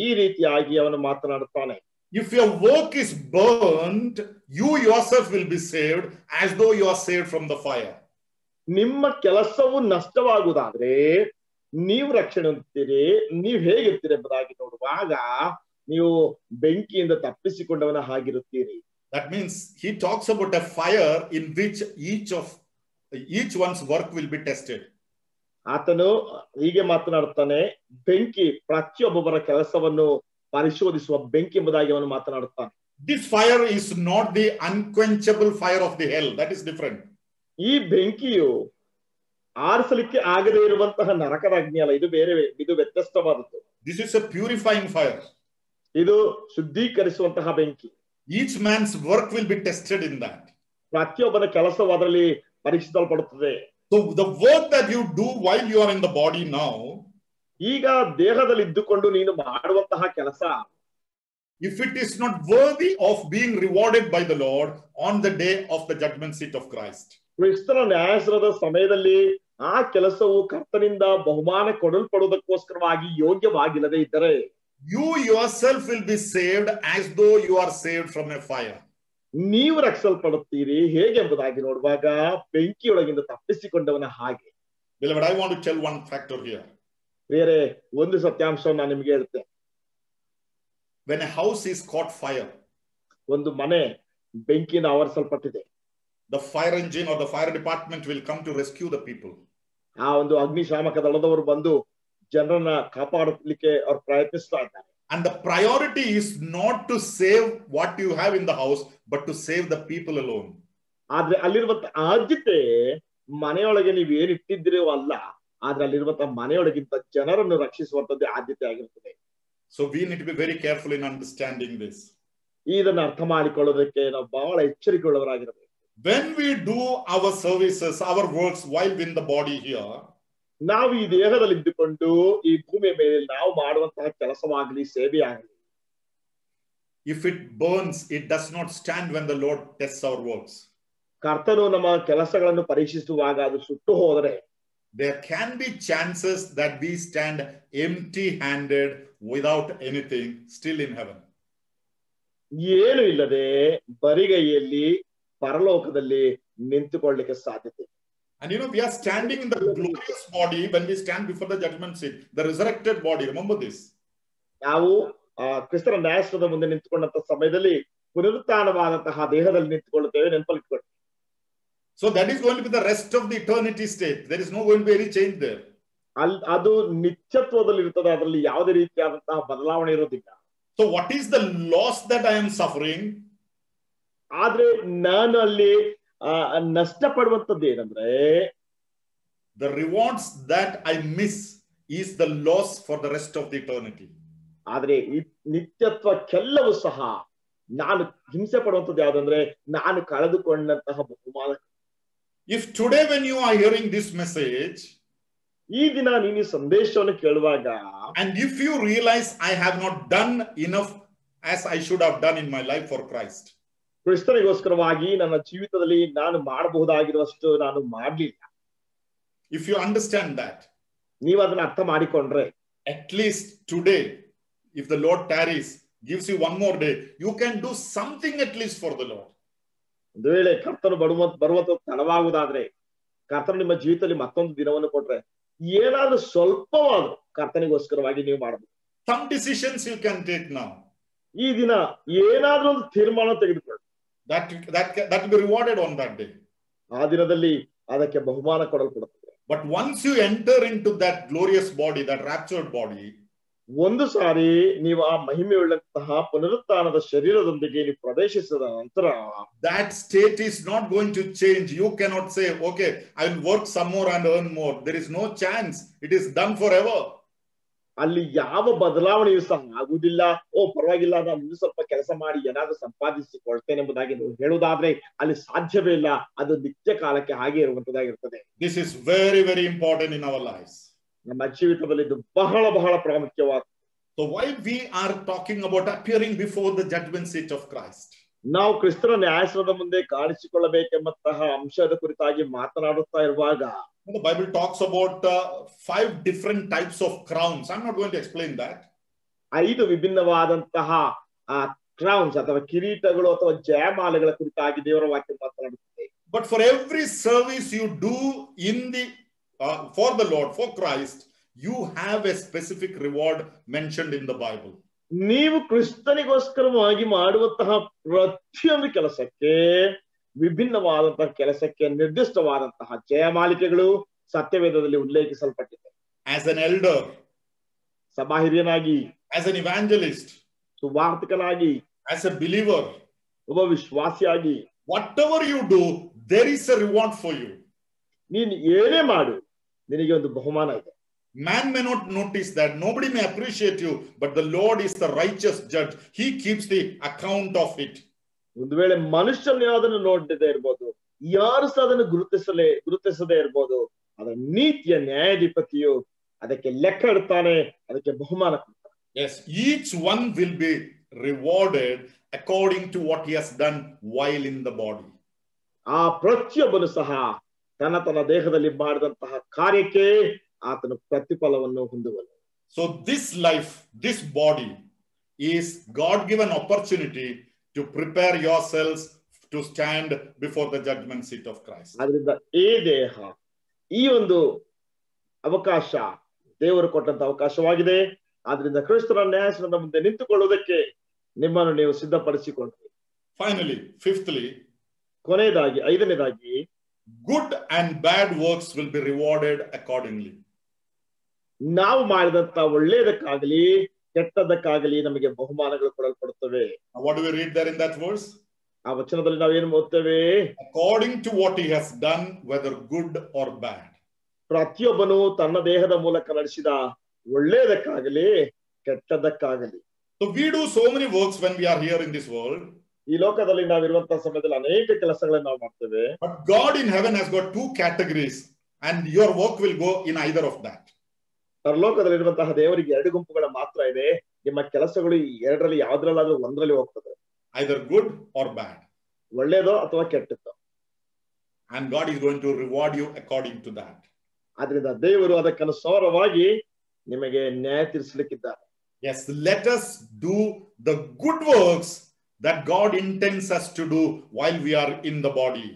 ಈ ರೀತಿಯಾಗಿ ಅವನು ಮಾತನಾಡುತ್ತಾನೆ. If your work is burned, you yourself will be saved as though you are saved from the fire. ನಿಮ್ಮ ಕೆಲಸವು ನಷ್ಟವಾಗುವುದಾದ್ರೆ ನೀವು ರಕ್ಷಣೆ ಹೊಂದುತ್ತೀರಿ, ನೀವು ಹೇಗಿರ್ತೀರಿ ಎಂಬುದಾಗಿ ನೋಡುವಾಗ ನೀವು ಬೆಂಕಿಯಿಂದ ತಪ್ಪಿಸಿಕೊಂಡವನ ಹಾಗಿರುತ್ತೀರಿ. That means he talks about a fire in which each one's work will be tested. ಆತನು ಹೀಗೆ ಮಾತನಾಡುತ್ತಾನೆ, ಬೆಂಕಿ ಪ್ರತಿಯೊಬ್ಬೊಬ್ಬರ ಕೆಲಸವನ್ನು ಪರಿಶೋಧಿಸುವ ಬೆಂಕಿ ಎಂಬುದಾಗಿ ಅವನು ಮಾತನಾಡುತ್ತಾನೆ. This fire is not the unquenchable fire of the hell. That is different. ಈ ಬೆಂಕಿಯು ಆರಿಸಲಿಕ್ಕೆ ಆಗದೇ ಇರುವಂತಹ ನರಕದ ಅಗ್ನಿ ಅಲ್ಲ, ಇದು ಬೇರೆ, ಇದು ವ್ಯತ್ಯಸ್ತವಾದದ್ದು. This is a purifying fire. ಇದು ಶುದ್ಧೀಕರಿಸುವಂತಹ ಬೆಂಕಿ. Each man's work will be tested in that. ಪ್ರತಿಯೊಬ್ಬನ ಕೆಲಸವು ಅದರಲ್ಲಿ ಪರೀಕ್ಷಿಸಲ್ಪಡುತ್ತದೆ. So the work that you do while you are in the body now, ಈಗ ದೇಹದಲ್ಲಿ ಇದ್ದುಕೊಂಡು ನೀನು ಮಾಡುವಂತಹ ಕೆಲಸ, if it is not worthy of being rewarded by the Lord on the day of the judgment seat of Christ, ಕ್ರಿಸ್ತನ ನ್ಯಾಯಾಸನದ ಸಮಯದಲ್ಲಿ ಆ ಕೆಲಸವು ಕರ್ತನಿಂದ ಬಹುಮಾನ ಕೊಡಲ್ಪಡುವುದಕ್ಕೋಸ್ಕರವಾಗಿ ಯೋಗ್ಯವಾಗಿಲ್ಲದೆ ಇದ್ದರೆ, you yourself will be saved as though you are saved from a fire. ನೀವು ರಕ್ಷಿಸಲ್ಪಡುತ್ತೀರಿ ಹೇಗೆ ಎಂಬುದಾಗಿ ನೋಡುವಾಗ ಬೆಂಕಿಯೊಳಗಿಂದ ತಪ್ಪಿಸಿಕೊಂಡವನ ಹಾಗೆ. Beloved, I want to tell one factor here. ಬೇರೆ ಒಂದು ಸತ್ಯಾಂಶವನ್ನು ನಾನು ನಿಮಗೆ ಹೇಳ್ತೇನೆ. When a house is caught fire, ಒಂದು ಮನೆ ಬೆಂಕಿಯಿಂದ ಆವರಿಸಲ್ಪಟ್ಟಿದೆ, the fire engine or the fire department will come to rescue the people. ಆ ಒಂದು ಅಗ್ನಿಶಾಮಕ ದಳದವರು ಬಂದು ಜನರನ್ನ ಕಾಪಾಡಲಿಕ್ಕೆ ಅವರು ಪ್ರಯತ್ನಿಸ್ತಾ ಇದ್ದಾರೆ. And the priority is not to save what you have in the house, but to save the people alone. ಆದ್ರೆ ಅಲ್ಲಿರುವಂತ ಆದ್ಯತೆ ಮನೆಯೊಳಗೆ ನೀವು ಏನ್ ಇಟ್ಟಿದ್ದೀರೋ ಅಲ್ಲ, ಆದ್ರೆ ಅಲ್ಲಿರುವಂತಹ ಮನೆಯೊಳಗಿಂತ ಜನರನ್ನು ರಕ್ಷಿಸುವಂತದ್ದೇ ಆದ್ಯತೆ ಆಗಿರುತ್ತದೆ. So we need to be very careful in understanding this. ಇದನ್ನ ಅರ್ಥ ಮಾಡಿಕೊಳ್ಳೋದಕ್ಕೆ ನಾವು ಬಹಳ ಎಚ್ಚರಿಕೆಯುಳ್ಳವರಾಗಿರಬೇಕು. When we do our services, our works while in the body here, ನಾವು ಈ ದೇಹದಲ್ಲಿ ಇದ್ದುಕೊಂಡು ಈ ಭೂಮಿಯ ಮೇಲೆ ನಾವು ಮಾಡುವಂತಹ ಕೆಲಸವಾಗಲಿ ಸೇವೆಯಾಗಲಿ, if it burns, it does not stand when the Lord tests our works. ಕರ್ತನು ನಮ್ಮ ಕೆಲಸಗಳನ್ನು ಪರೀಕ್ಷಿಸುವಾಗ ಅದು ಸುಟ್ಟು ಹೋದರೆ, there can be chances that we stand empty-handed without anything still in heaven. ಏನು ಇಲ್ಲದೆ ಬರಿಗೈಯಲ್ಲಿ ಪರಲೋಕದಲ್ಲಿ ನಿಂತುಕೊಳ್ಳಲಿಕ್ಕೆ ಸಾಧ್ಯತೆ. And you know, we are standing in the glorious body when we stand before the judgment seat, the resurrected body. Remember this. ನಾವು ಕ್ರಿಸ್ತನ ನ್ಯಾಯಾಸನದ ಮುಂದೆ ನಿಂತುಕೊಂಡಂತ ಸಮಯದಲ್ಲಿ ಪುನರುತ್ಥಾನವಾದಂತಹ ದೇಹದಲ್ಲಿ ನಿಂತುಕೊಳ್ಳುತ್ತೇವೆ, ನೆನಪಲ್ಲಿಟ್ಕೊಳ್ಳಿ. So that is going to be the rest of the eternity state. There is no going to be any change there. ಅದು ನಿತ್ಯತ್ವದಲ್ಲಿ ಇರ್ತದೆ, ಅದರಲ್ಲಿ ಯಾವುದೇ ರೀತಿಯಾದಂತಹ ಬದಲಾವಣೆ ಇರೋದಿಲ್ಲ. So what is the loss that I am suffering? ಆದ್ರೆ ನಾನು ಅಲ್ಲಿ ನಷ್ಟ ಪಡುವಂತದ್ದು ಏನಂದ್ರೆ, the rewards that I miss is the loss for the rest of the eternity. ಆದ್ರೆ ನಿತ್ಯತ್ವಕ್ಕೆಲ್ಲವೂ ಸಹ ನಾನು ಹಿಂಸೆ ಪಡುವಂತದ್ದು ಯಾವ್ದಂದ್ರೆ, ನಾನು ಕಳೆದುಕೊಂಡಂತಹ ಬಹುಮಾನ. If today when you are hearing this message, ಈ ದಿನ ನೀನು ಸಂದೇಶವನ್ನು ಕೇಳುವಾಗ, and if you realize I have not done enough as I should have done in my life for Christ, ಕ್ರಿಸ್ತನಿಗೋಸ್ಕರವಾಗಿ ನನ್ನ ಜೀವಿತದಲ್ಲಿ ನಾನು ಮಾಡಬಹುದಾಗಿರುವಷ್ಟು ನಾನು ಮಾಡಲಿಲ್ಲ. if you understand that, ನೀವು ಅದನ್ನ ಅರ್ಥ ಮಾಡಿಕೊಂಡ್ರೆ, at least today, if the Lord tarries, gives you one more day, you can do something at least for the Lord. ಒಂದು ವೇಳೆ ಕರ್ತನು ಬರುವಂತ ತಡವಾಗುವುದಾದ್ರೆ, ಕರ್ತನು ನಿಮ್ಮ ಜೀವಿತದಲ್ಲಿ ಮತ್ತೊಂದು ದಿನವನ್ನು ಕೊಟ್ರೆ, ಏನಾದ್ರೂ ಸ್ವಲ್ಪವಾದ್ರು ಕರ್ತನಿಗೋಸ್ಕರವಾಗಿ ನೀವು ಮಾಡಬಹುದು. Some decisions you can take now. ಈ ದಿನ ಏನಾದ್ರೂ ಒಂದು ತೀರ್ಮಾನ ತೆಗೆದುಕೊಳ್ಳಿ. That will be rewarded on that day. ಆ ದಿನದಲ್ಲಿ ಅದಕ್ಕೆ ಬಹುಮಾನ ಕೊಡಲ್ಪಡುತ್ತದೆ. But once you enter into that glorious body, that raptured body, ಒಂದು ಸಾರಿ ನೀವು ಆ ಮಹಿಮೆಯುಳ್ಳಂತಹ ಪುನರುತ್ಥಾನದ ಶರೀರದೊಂದಿಗೆ ನೀವು ಪ್ರವೇಶಿಸಿದ ನಂತರ, that state is not going to change. You cannot say, okay, I will work some more and earn more. There is no chance. It is done forever. ಅಲ್ಲಿ ಯಾವ ಬದಲಾವಣೆಯೂ ಸಹ ಆಗುವುದಿಲ್ಲ. ಪರವಾಗಿಲ್ಲ, ನಾನು ಇನ್ನೂ ಸ್ವಲ್ಪ ಕೆಲಸ ಮಾಡಿ ಏನಾದ್ರೂ ಸಂಪಾದಿಸಿಕೊಳ್ತೇನೆ ಎಂಬುದಾಗಿ ನೀವು ಹೇಳುವುದಾದ್ರೆ ಅಲ್ಲಿ ಸಾಧ್ಯವೇ ಇಲ್ಲ. ಅದು ನಿತ್ಯ ಕಾಲಕ್ಕೆ ಹಾಗೆ ಇರುವಂತದ್ದಾಗಿರ್ತದೆ. This is very, very important in our lives. ನಮ್ಮ ಜೀವಿತದಲ್ಲಿ ಇದು ಬಹಳ ಬಹಳ ಪ್ರಾಮುಖ್ಯವಾದ. So why we are talking about appearing before the judgment seat of Christ? ನಾವು ಕ್ರಿಸ್ತನ ನ್ಯಾಯಾಸನದ ಮುಂದೆ ಕಾಣಿಸಿಕೊಳ್ಳಬೇಕೆಂಬಂತಹ ಅಂಶದ ಕುರಿತಾಗಿ ಮಾತನಾಡುತ್ತಾ ಇರುವಾಗ, the Bible talks about 5 different types of crowns. I'm not going to explain that. 5 ವಿಭಿನ್ನವಾದಂತಹ crowns ಅಥವಾ ಕಿರೀಟಗಳು ಅಥವಾ ಜಯಮಾಲೆಗಳ ಕುರಿತಾಗಿ ದೇವರ ವಾಕ್ಯ ಮಾತನಾಡುತ್ತದೆ. But for every service you do in the for the Lord, for Christ, you have a specific reward mentioned in the Bible. ನೀವು ಕ್ರಿಸ್ತನಿಗೋಸ್ಕರವಾಗಿ ಮಾಡುವಂತಹ ಪ್ರತಿಯೊಂದು ಕೆಲಸಕ್ಕೆ, ವಿಭಿನ್ನವಾದಂತಹ ಕೆಲಸಕ್ಕೆ ನಿರ್ದಿಷ್ಟವಾದಂತಹ ಜಯಮಾಲಿಕೆಗಳು ಸತ್ಯವೇದದಲ್ಲಿ ಉಲ್ಲೇಖಿಸಲ್ಪಟ್ಟಿದೆ. As an elder, ಸಭಾ ಹಿರಿಯನಾಗಿ, as an evangelist, ಸುವಾರ್ತಿಕನಾಗಿ, as a believer, ಒಬ್ಬ ವಿಶ್ವಾಸಿಯಾಗಿ, whatever you do, there is a reward for you. ನೀನು ಏನೇ ಮಾಡು, ನಿನಗೆ ಒಂದು ಬಹುಮಾನ ಇದೆ. Man may not notice that, nobody may appreciate you, but the Lord is the righteous judge. He keeps the account of it. ಒಂದು ವೇಳೆ ಮನುಷ್ಯನ ಅದನ್ನು ನೋಡದೇ ಇರ್ಬೋದು, ಯಾರು ಸಹ ಅದನ್ನು ಗುರುತಿಸದೇ ಇರ್ಬೋದು, ಅದರ ನೀತಿಯ ನ್ಯಾಯಾಧಿಪತಿಯು ಅದಕ್ಕೆ ಲೆಕ್ಕ ಇಡ್ತಾನೆ, ಅದಕ್ಕೆ ಬಹುಮಾನ ಕೊಡ್ತಾನೆ. Yes, each one will be rewarded according to what he has done while in the body. ಆ ಪ್ರತಿಯೊಬ್ಬನು ಸಹ ತನ್ನ ದೇಹದಲ್ಲಿ ಮಾಡಿದಂತಹ ಕಾರ್ಯಕ್ಕೆ ಆತನು ಪ್ರತಿಫಲವನ್ನು ಹೊಂದುವನು. So this life, this body is God-given opportunity to prepare yourselves to stand before the judgment seat of Christ. ಆದ್ರಿಂದ ಈ ದೇಹ, ಈ ಒಂದು ಅವಕಾಶ ದೇವರು ಕೊಟ್ಟಂತ ಅವಕಾಶವಾಗಿದೆ. ಆದ್ರಿಂದ ಕ್ರಿಸ್ತನ ನ್ಯಾಯಾಸನದ ಮುಂದೆ ನಿಂತುಕೊಳ್ಳುವುದಕ್ಕೆ ನಿಮ್ಮನ್ನು ನೀವು ಸಿದ್ಧಪಡಿಸಿಕೊಂಡ್ರಿ. Finally, fifthly, ಕೊನೆಯದಾಗಿ, 5ನೇದಾಗಿ, good and bad works will be rewarded accordingly. ನಾವು ಮಾಡಿದಂತ ಒಳ್ಳೆಯದಕ್ಕಾಗಲಿ ಕೆಟ್ಟದಕ್ಕಾಗಲಿ ನಮಗೆ ಬಹುಮಾನಗಳು ಕೊಡಲ್ಪಡುತ್ತವೆ. What do we read there in that verse? ಆ ವಚನದಲ್ಲಿ ನಾವೇನು ಓದ್ತೇವೆ? According to what he has done, whether good or bad. ಪ್ರತಿಯೊಬ್ಬನು ತನ್ನ ದೇಹದ ಮೂಲಕ ನಡೆಸಿದ ಒಳ್ಳೆಯದಕ್ಕಾಗಲಿ ಕೆಟ್ಟದಕ್ಕಾಗಲಿ. So we do so many works when we are here in this world. ಈ ಲೋಕದಲ್ಲಿ ನಾವಿರುವಂತಹ ಸಮಯದಲ್ಲಿ ಅನೇಕ ಕೆಲಸಗಳನ್ನು ನಾವು ಮಾಡ್ತೇವೆ. But God in heaven has got 2 categories, and your work will go in either of that. ಪರಲೋಕದಲ್ಲಿರುವಂತಹ ದೇವರಿಗೆ 2 ಗುಂಪುಗಳ ಮಾತ್ರ ಇದೆ. ನಿಮ್ಮ ಕೆಲಸಗಳು ಈ 2ರಲ್ಲಿ ಯಾವ್ದ್ರಲ್ಲಾದ್ರೂ ಒಂದರಲ್ಲಿ ಹೋಗ್ತದೆ, either good or bad. ಒಳ್ಳೆಯದೋ ಅಥವಾ ಕೆಟ್ಟದ್ದೋ. And God is going to reward you according to that. ಆದ್ರಿಂದ ದೇವರು ಅದಕ್ಕನುಸಾರವಾಗಿ ನಿಮಗೆ ನ್ಯಾಯ ತೀರಿಸಲಿಕ್ಕಿದ್ದಾರೆ. Yes, let us do the good works that God intends us to do while we are in the body.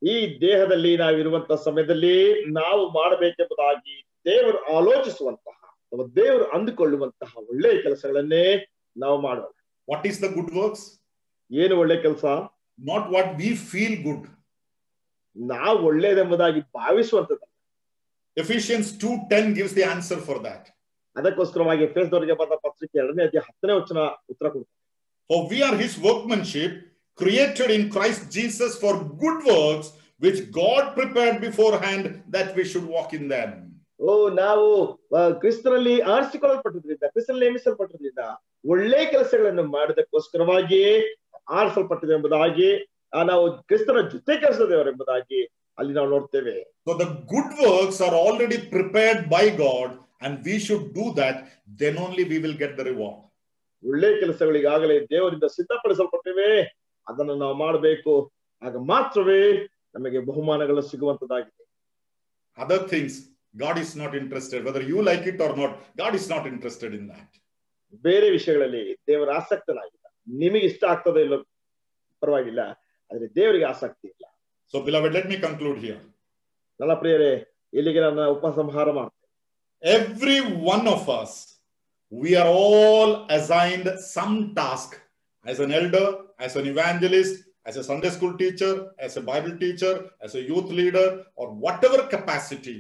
ಈ ದೇಹದಲ್ಲಿ ನಾವಿರುವಂತಹ ಸಮಯದಲ್ಲಿ ನಾವು ಮಾಡಬೇಕೆಂಬುದಾಗಿ ದೇವರು ಆಲೋಚಿಸುವಂತಹ ಅಥವಾ ದೇವರು ಅಂದುಕೊಳ್ಳುವಂತಹ ಒಳ್ಳೆಯ ಕೆಲಸಗಳನ್ನೇ ನಾವು ಮಾಡೋಣ. What is the good works? ಏನು ಒಳ್ಳೆ ಕೆಲಸ? Not what we feel good. ನಾವು ಒಳ್ಳೆಯದೆಂಬುದಾಗಿ ಭಾವಿಸುವಂತದ್ದಲ್ಲ. Ephesians 2:10 gives the answer for that. ಅದಕ್ಕೋಸ್ಕರವಾಗಿ ಎಫೆಸದವರಿಗೆ ಬರೆದ ಪತ್ರಿಕೆ 2ನೇ ಅಧ್ಯಾಯ 10ನೇ ವಚನ ಉತ್ತರ ಕೊಡುತ್ತೆ. For we are his workmanship, created in Christ Jesus for good works, which God prepared beforehand that we should walk in them. ನಾವು ಕ್ರಿಸ್ತನಲ್ಲಿ ಆರಿಸಿಕೊಳ್ಳಲ್ಪಟ್ಟಿದ್ರಿಂದ, ಕ್ರಿಸ್ತನಲ್ಲಿ ನೇಮಿಸಲ್ಪಟ್ಟಿದ್ರಿಂದ ಒಳ್ಳೆ ಕೆಲಸಗಳನ್ನು ಮಾಡೋದಕ್ಕೋಸ್ಕರವಾಗಿ ಆರಿಸಲ್ಪಟ್ಟಿದೆ ಎಂಬುದಾಗಿ, ನಾವು ಕ್ರಿಸ್ತನ ಜೊತೆ ಕೆಲಸದವರೆಂಬುದಾಗಿ ಅಲ್ಲಿ ನಾವು ನೋಡ್ತೇವೆ. So the good works are already prepared by God, and we should do that. Then only we will get the reward. ಒಳ್ಳೆ ಕೆಲಸಗಳಿಗಾಗಲೇ ದೇವರಿಂದ ಸಿದ್ಧಪಡಿಸಲ್ಪಟ್ಟಿವೆ, ಅದನ್ನು ನಾವು ಮಾಡಬೇಕು, ಆಗ ಮಾತ್ರವೇ ನಮಗೆ ಬಹುಮಾನಗಳು ಸಿಗುವಂತದ್ದಾಗಿದೆ. Other things God is not interested, whether you like it or not. God is not interested in that. ಬೇರೆ ವಿಷಯಗಳಲ್ಲಿ ದೇವರ ಆಸಕ್ತನಾಗಿಲ್ಲ. ನಿಮಗೆ ಇಷ್ಟ ಆಗ್ತದೆ ಇಲ್ಲ ಪರವಾಗಿಲ್ಲ, ಆದ್ರೆ ದೇವರಿಗೆ ಆಸಕ್ತಿ ಇಲ್ಲ. So beloved, let me conclude here. ನನ್ನ ಪ್ರಿಯರೇ, ಇಲ್ಲಿಗೆ ನನ್ನ ಉಪಸಂಹಾರ ಮಾಡ್ತೇನೆ. Every one of us, we are all assigned some task as an elder, as an evangelist, as a Sunday school teacher, as a Bible teacher, as a youth leader, or whatever capacity.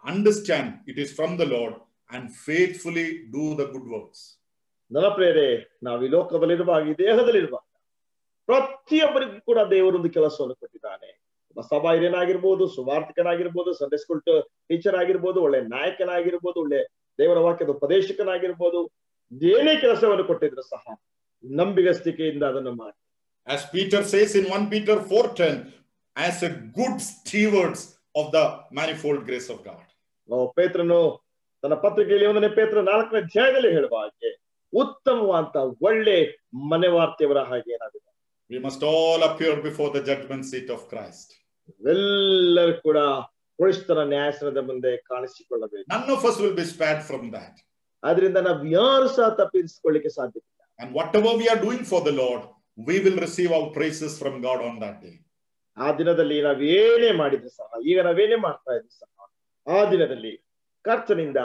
Understand it is from the Lord and faithfully do the good works. ನನ್ನ ಪ್ರಿಯರೇ, ನಾವು ಈ ಲೋಕದಲ್ಲಿರುವಾಗ, ಈ ದೇಹದಲ್ಲಿರುವಾಗ ಪ್ರತಿಯೊಬ್ಬರಿಗೂ ಕೂಡ ದೇವರೊಂದು ಕೆಲಸವನ್ನು ಕೊಟ್ಟಿದ್ದಾನೆ. ಒಬ್ಬ ಸಭಾ ಹಿರಿಯನಾಗಿರ್ಬೋದು, ಸುವಾರ್ತಿಕನಾಗಿರ್ಬೋದು, ಸಂಡೇ ಸ್ಕೂಲ್ ಟೀಚರ್ ಆಗಿರ್ಬೋದು, ಒಳ್ಳೆ ನಾಯಕನಾಗಿರ್ಬೋದು, ಒಳ್ಳೆ ದೇವರ ವಾಕ್ಯದ ಉಪದೇಶಕನಾಗಿರ್ಬೋದು, ಏನೇ ಕೆಲಸವನ್ನು ಕೊಟ್ಟಿದ್ರು ಸಹ ನಂಬಿಗಸ್ತಿಕೆಯಿಂದ ಅದನ್ನು ಮಾಡಿ. As Peter says in 1 Peter 4:10, as a good stewards of the manifold grace of God. ಪೇತ್ರನು ತನ್ನ ಪತ್ರಿಕೆಯಲ್ಲಿ 1ನೇ ಪೇತ್ರ 4ನೇ ಅಧ್ಯಾಯದಲ್ಲಿ ಹೇಳುವ ಹಾಗೆ ಉತ್ತಮವಾದ ಒಳ್ಳೆ ಮನೆವಾರ್ತೆಯವರ ಹಾಗೆ ಏನಾಗಿದೆ. We must all appear before the judgment seat of Christ. ಎಲ್ಲರೂ ಕೂಡ ಕ್ರಿಸ್ತನ ನ್ಯಾಯಾಸನದ ಮುಂದೆ ಕಾಣಿಸಿಕೊಳ್ಳಬೇಕು. None of us will be spared from that. ಆದ್ರಿಂದ ನಾವು ಯಾರು ಸಹ ತಪ್ಪಿಸಿಕೊಳ್ಳಿಕ್ಕೆ ಸಾಧ್ಯವಿಲ್ಲ. And whatever we are doing for the Lord, we will receive our praises from God on that day. ಆ ದಿನದಲ್ಲಿ ನಾವೇನೇ ಮಾಡಿದ್ರು ಸಹ, ಈಗ ನಾವೇನೇ ಮಾಡ್ತಾ ಇದ್ರು ಸಹ, ಆ ದಿನದಲ್ಲಿ ಕರ್ತನಿಂದ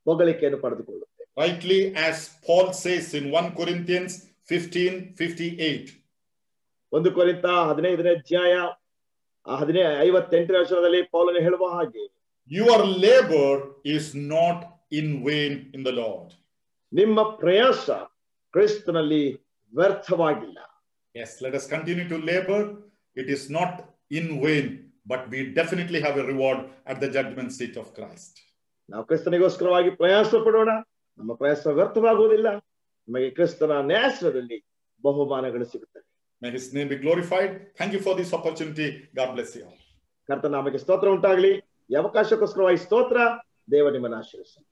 ಹೊಗಳಿಕೆಯನ್ನು ಪಡೆದುಕೊಳ್ಳುತ್ತೇವೆ. Rightly as Paul says in 1 Corinthians 15:58. 1 ಕೊರಿಂಥ 15ನೇ ಅಧ್ಯಾಯ 58ನೇ ವಚನದಲ್ಲಿ ಪೌಲನು ಹೇಳುವ ಹಾಗೆ, your labor is not in vain in the Lord. ನಿಮ್ಮ ಪ್ರಯಾಸ ಕ್ರಿಸ್ತನಲ್ಲಿ ವ್ಯರ್ಥವಾಗಿಲ್ಲ. Yes, let us continue to labor. It is not in vain, but we definitely have a reward at the judgment seat of Christ. ನಾವು ಕ್ರಿಸ್ತನಿಗೋಸ್ಕರವಾಗಿ ಪ್ರಯಾಸ ಪಡೋಣ, ನಮ್ಮ ಪ್ರಯಾಸ ವ್ಯರ್ಥವಾಗುವುದಿಲ್ಲ, ನಮಗೆ ಕ್ರಿಸ್ತನ ನ್ಯಾಯಾಸನದಲ್ಲಿ ಬಹುಮಾನಗಳು ಸಿಗುತ್ತವೆ. May his name be glorified. Thank you for this opportunity. God bless you all. ಕರ್ತನ ನಾಮಕ್ಕೆ ಸ್ತೋತ್ರ ಉಂಟಾಗಲಿ. ಈ ಅವಕಾಶಕ್ಕೋಸ್ಕರವಾಗಿ ಸ್ತೋತ್ರ. ದೇವ ನಿಮ್ಮನ್ನು ಆಶೀರ್ವದಿಸಲಿ.